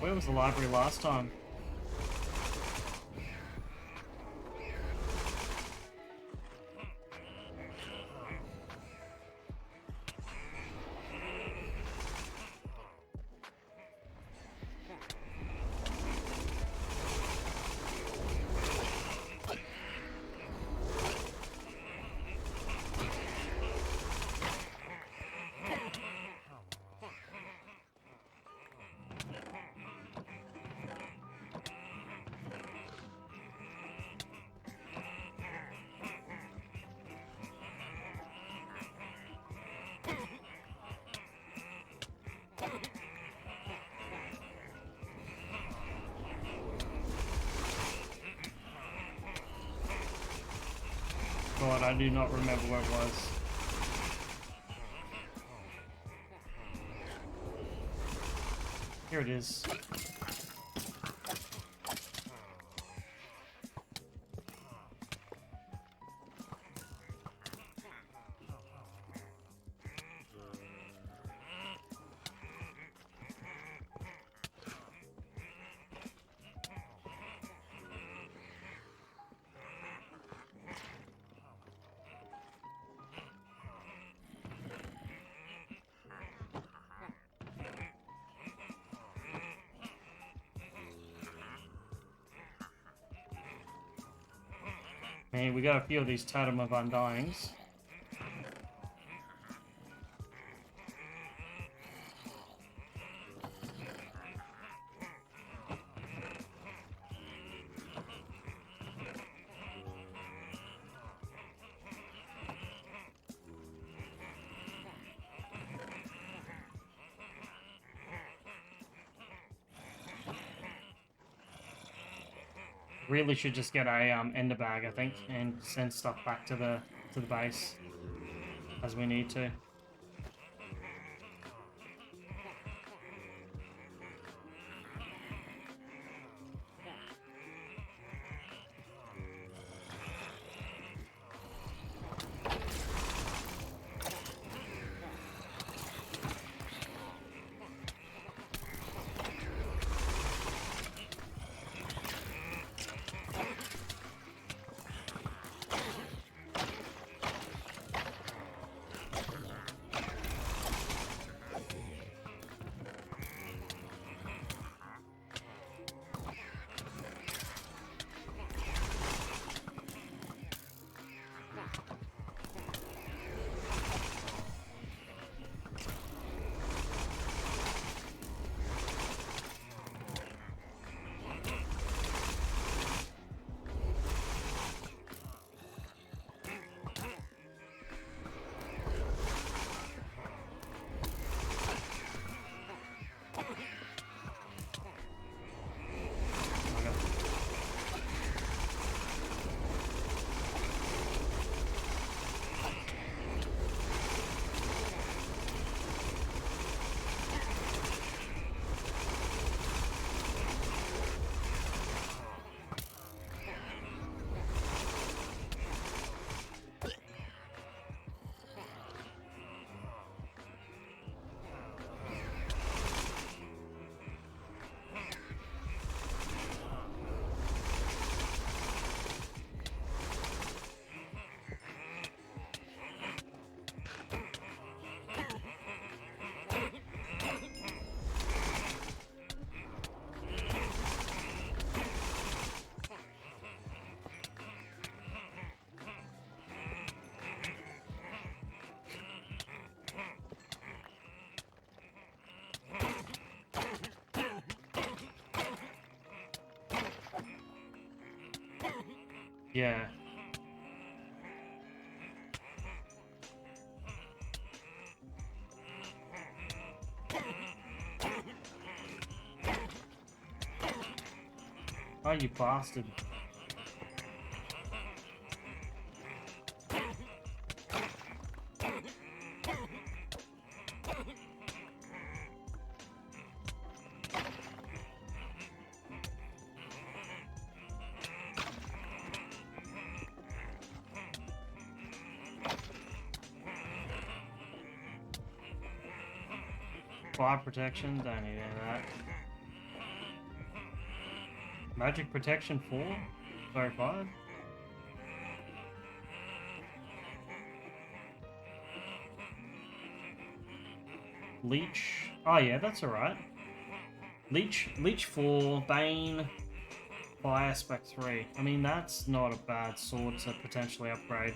Where was the library last time? God, I do not remember where it was. Here it is. Man, we got a few of these Totem of Undyings. Really should just get a ender bag, I think, and send stuff back to the base as we need to. Yeah. Oh, you bastard. Fire protection, don't need any of that. Magic protection 4? Sorry, 5? Leech. Oh yeah, that's alright. Leech 4, Bane, Fire Spec 3. I mean, that's not a bad sword to potentially upgrade.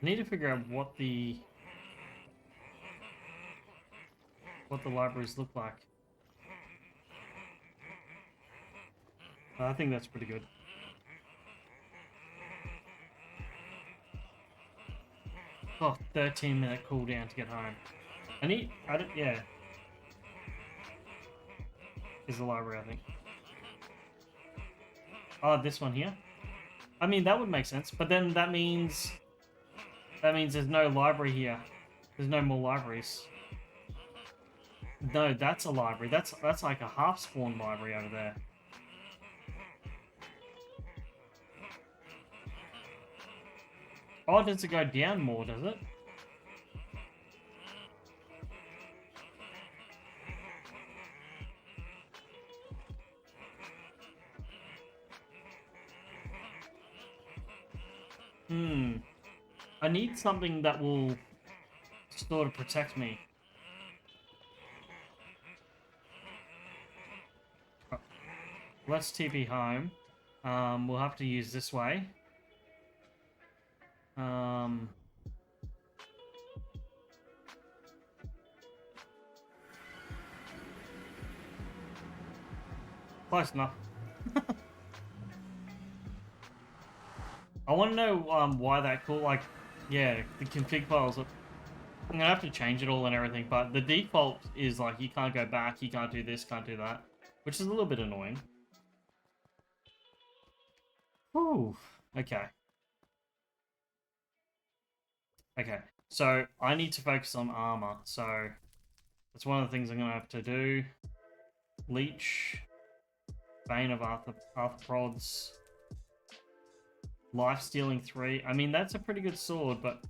I need to figure out what the libraries look like. I think that's pretty good. Oh, 13-minute cooldown to get home. Yeah. Is the library, I think. Oh, this one here? I mean, that would make sense, but then that means there's no library here. There's no more libraries. No, that's a library. That's like a half-spawn library over there. Oh, does it go down more, does it? I need something that will sort of protect me. Let's TP home. We'll have to use this way. Close enough. I want to know why that cool, like, yeah, the config files. I'm gonna have to change it all and everything, but the default is like you can't go back, you can't do this, can't do that, which is a little bit annoying. Whew. Okay. Okay. So I need to focus on armor. So that's one of the things I'm gonna have to do. Leech, Bane of Arthropods, Life Stealing 3. I mean, that's a pretty good sword, but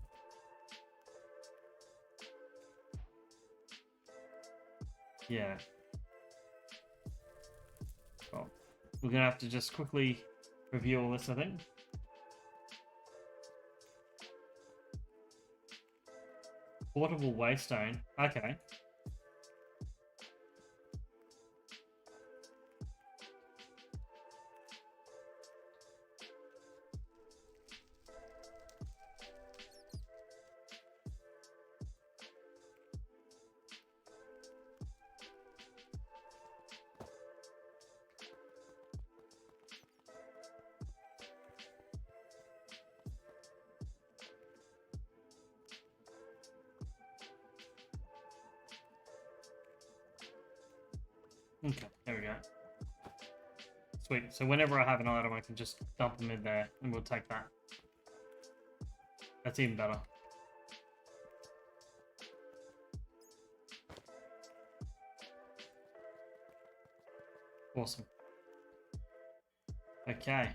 yeah. Well, we're gonna have to just quickly review all this, I think. Portable Waystone. Okay. Okay, there we go. Sweet. So whenever I have an item, I can just dump them in there, and we'll take that. That's even better. Awesome. Okay.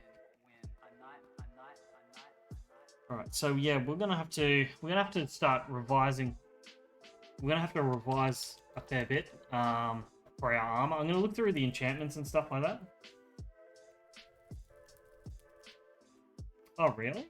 All right. So yeah, we're gonna have to start revising. We're gonna have to revise a fair bit. For our armor. I'm going to look through the enchantments and stuff like that. Oh, really?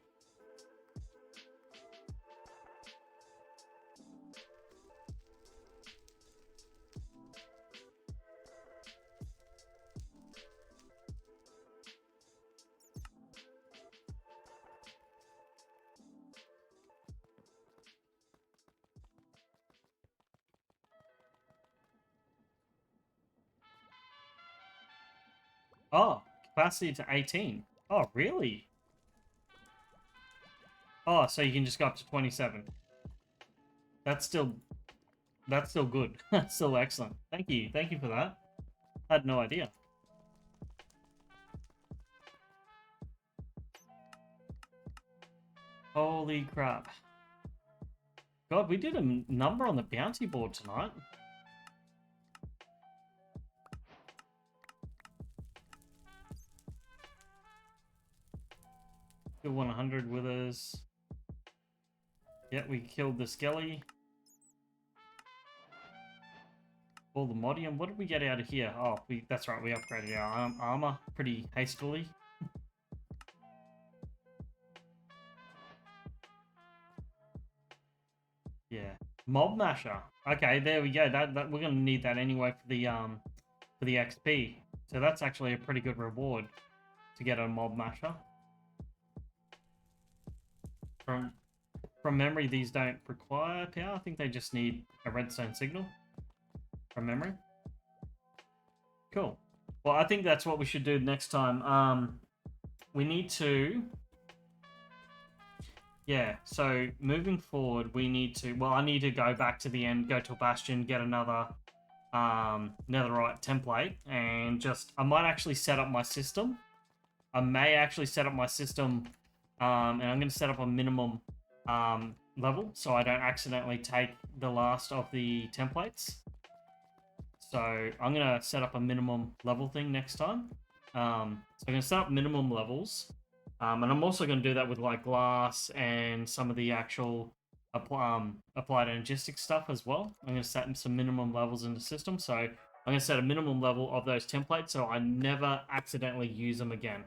Oh, capacity to 18. Oh, really? Oh, so you can just go up to 27. That's still good. That's still excellent. Thank you. Thank you for that. I had no idea. Holy crap. God, we did a number on the bounty board tonight. Kill 100 withers. Yeah, we killed the skelly. All the modium. What did we get out of here? Oh, that's right. We upgraded our armor pretty hastily. Yeah. Mob masher. Okay, there we go. That we're gonna need that anyway for the XP. So that's actually a pretty good reward to get a mob masher. From memory, these don't require power. I think they just need a redstone signal. From memory. Cool. Well, I think that's what we should do next time. We need to... Yeah, so moving forward, we need to... Well, I need to go back to the end, go to a bastion, get another netherite template, and just... I might actually set up my system. I may actually set up my system, and I'm going to set up a minimum level, so I don't accidentally take the last of the templates. So I'm going to set up a minimum level thing next time. So I'm going to set up minimum levels. And I'm also going to do that with like glass and some of the actual applied energistics stuff as well. I'm going to set some minimum levels in the system. So I'm going to set a minimum level of those templates so I never accidentally use them again.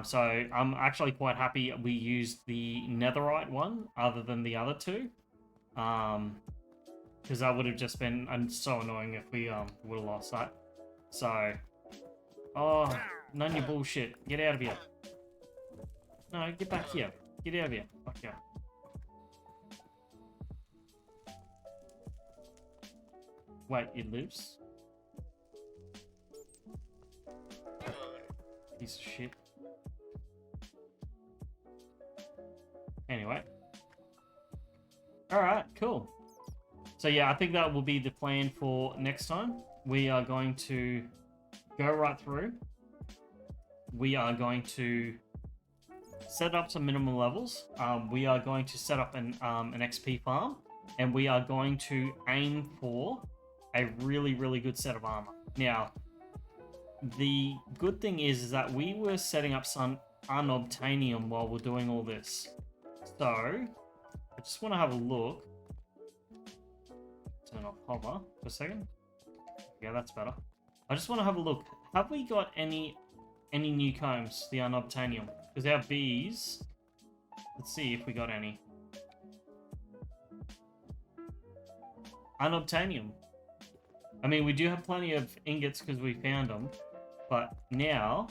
So I'm actually quite happy we used the netherite one other than the other two. Because that would have just been so annoying if we would have lost that. So, oh, none of your bullshit. Get out of here. No, get back here. Get out of here. Fuck yeah. Wait, it lives? Piece of shit. Anyway. Alright, cool. So yeah, I think that will be the plan for next time. We are going to go right through. We are going to set up some minimum levels. We are going to set up an XP farm. And we are going to aim for a really, really good set of armor. Now, the good thing is that we were setting up some unobtainium while we're doing all this. So, I just want to have a look. Turn off hover for a second. Yeah, that's better. I just want to have a look. Have we got any new combs, the unobtainium? Because our bees... Let's see if we got any. Unobtainium. I mean, we do have plenty of ingots because we found them. But now...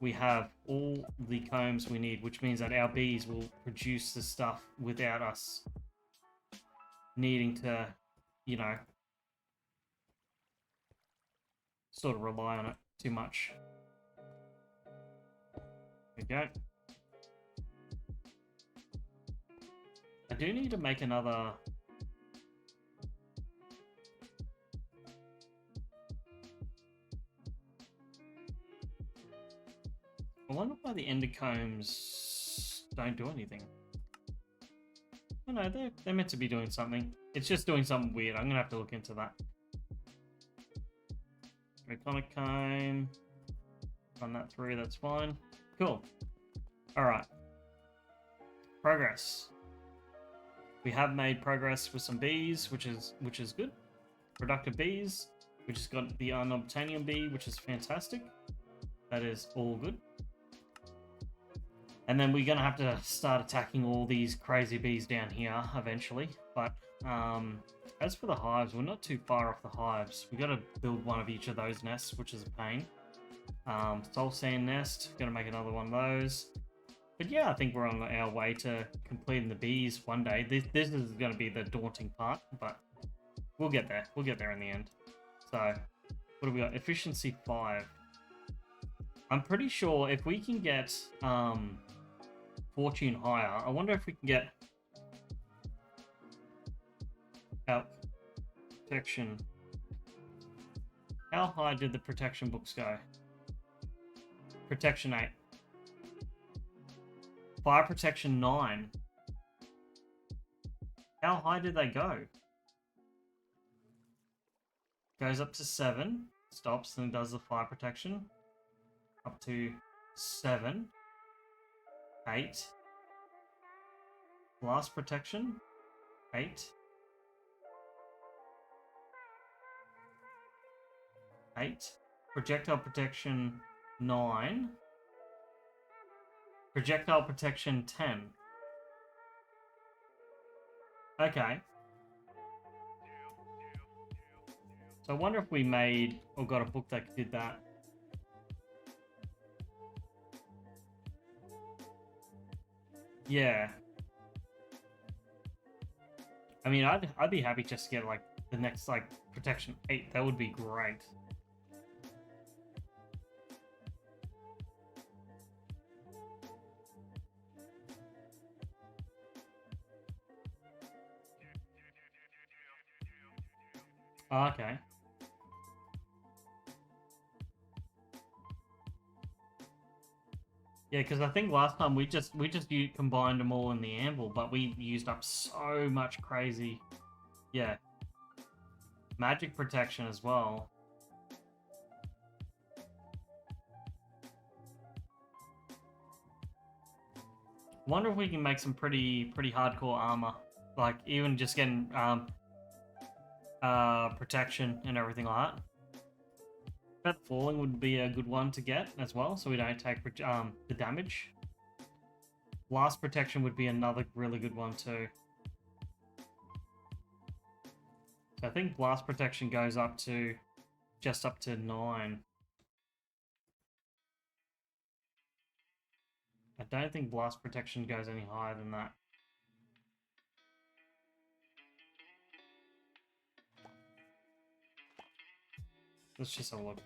we have all the combs we need, which means that our bees will produce the stuff without us needing to, you know, sort of rely on it too much. There we go. I do need to make another... I wonder why the ender combs don't do anything. I know, they're meant to be doing something. It's just doing something weird. I'm gonna have to look into that. Draconic comb. Run that through, that's fine. Cool. Alright. Progress. We have made progress with some bees, which is good. Productive bees. We just got the unobtainium bee, which is fantastic. That is all good. And then we're going to have to start attacking all these crazy bees down here eventually. But as for the hives, we're not too far off the hives. We've got to build one of each of those nests, which is a pain. Soul sand nest, got to make another one of those. But yeah, I think we're on our way to completing the bees one day. This is going to be the daunting part, but we'll get there. We'll get there in the end. So, what have we got? Efficiency 5. I'm pretty sure if we can get... fortune higher. I wonder if we can get out protection. How high did the protection books go? Protection 8. Fire protection 9. How high did they go? Goes up to 7. Stops and does the fire protection. Up to 7. 8. Blast protection. 8. 8. Projectile protection 9. Projectile protection 10. Okay. So I wonder if we made or got a book that did that. Yeah. I mean, I'd be happy just to get like the next like protection 8. That would be great. Oh, okay. Yeah, because I think last time we just combined them all in the anvil, but we used up so much crazy, yeah, magic protection as well. Wonder if we can make some pretty hardcore armor, like even just getting protection and everything like that. Feather falling would be a good one to get as well, so we don't take the damage. Blast protection would be another really good one too. So I think blast protection goes up to just up to 9. I don't think blast protection goes any higher than that. Let's just have a look.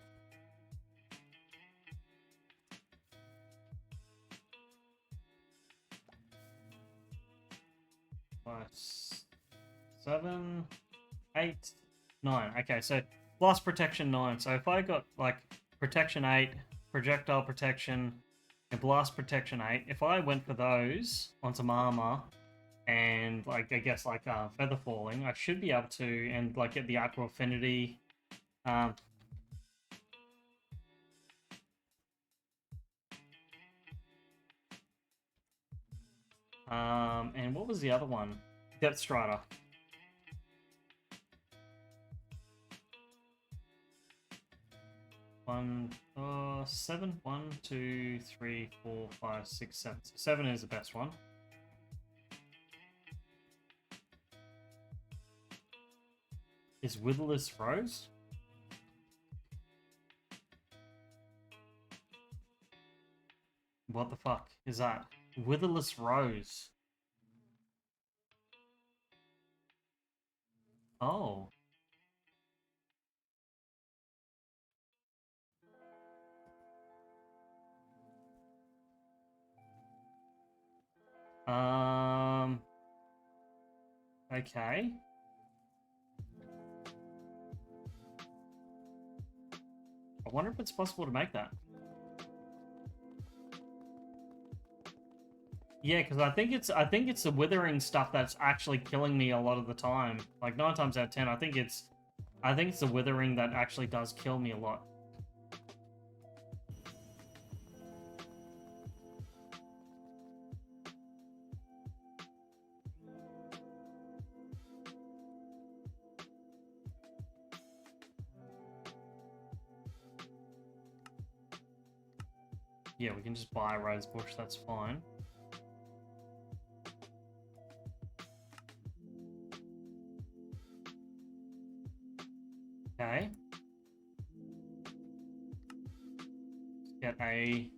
7, 8, 9. Okay, so blast protection 9. So if I got like protection 8, projectile protection, and blast protection 8, if I went for those on some armor and like I guess like feather falling, I should be able to and like get the aqua affinity. And what was the other one? Depth Strider. Seven. 1, 2, 3, 4, 5, 6, 7. So 7 is the best one. Is Witherless Rose? What the fuck is that? Witherless Rose. Oh. Okay. I wonder if it's possible to make that. Yeah, because I think it's the withering stuff that's actually killing me a lot of the time. Like 9 times out of 10, I think it's the withering that actually does kill me a lot. Yeah, we can just buy a rose bush, that's fine. Okay. Let's get a...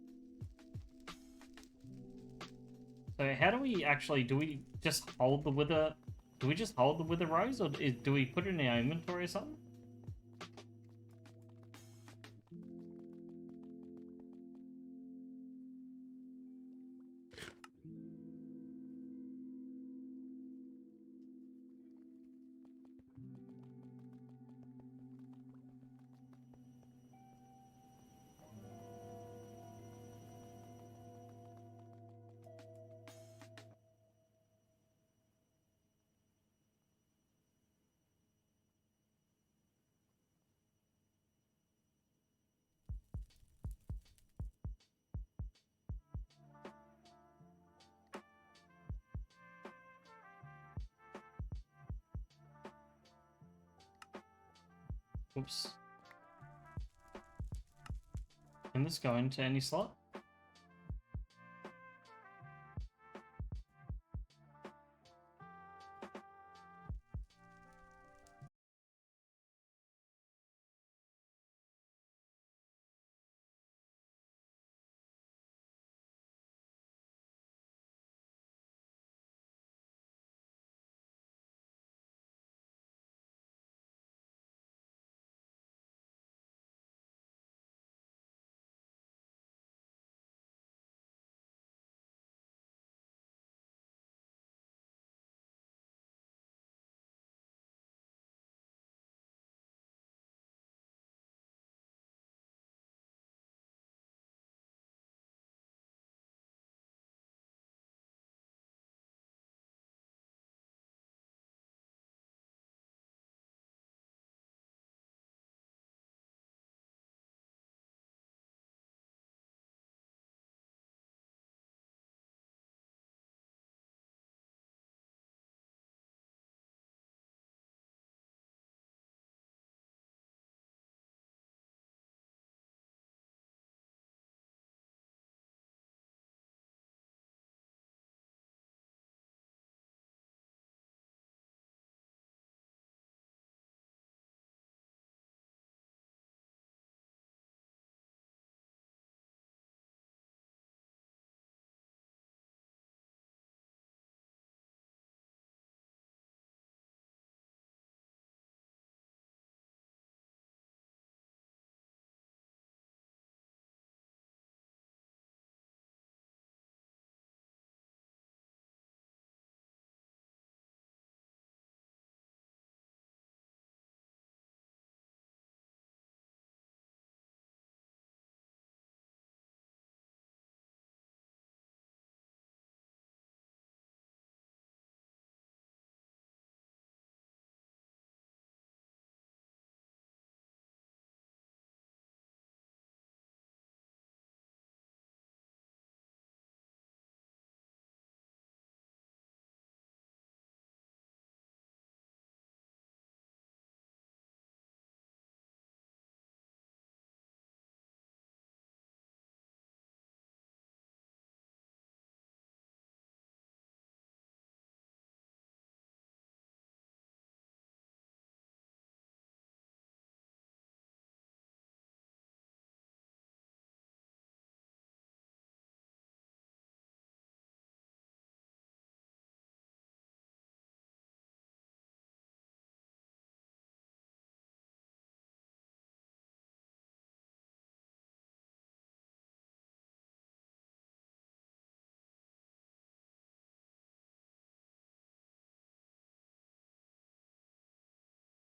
So how do we actually, do we just hold the wither, rose, or do we put it in our inventory or something? Oops. Can this go into any slot?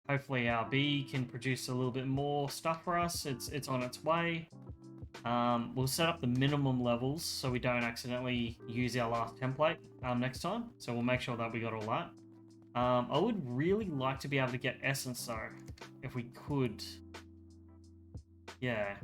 hopefully our bee can produce a little bit more stuff for us. It's on its way. We'll set up the minimum levels so we don't accidentally use our last template next time. So we'll make sure that we got all that. I would really like to be able to get essence though, if we could. Yeah.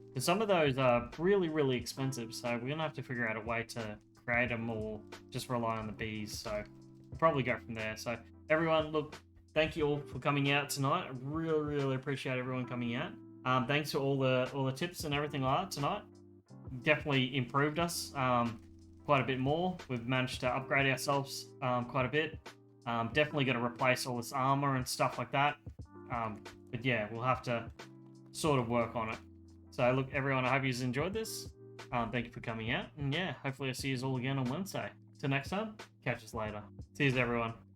Because some of those are really, really expensive, so we're going to have to figure out a way to create them or just rely on the bees. So we'll probably go from there. So everyone, look, thank you all for coming out tonight. I really, really appreciate everyone coming out. Thanks for all the tips and everything like that tonight. Definitely improved us quite a bit more. We've managed to upgrade ourselves quite a bit. Definitely going to replace all this armor and stuff like that. But yeah, we'll have to sort of work on it. So look, everyone, I hope you enjoyed this. Thank you for coming out. And yeah, hopefully I'll see you all again on Wednesday. Till next time, catch us later. See you everyone.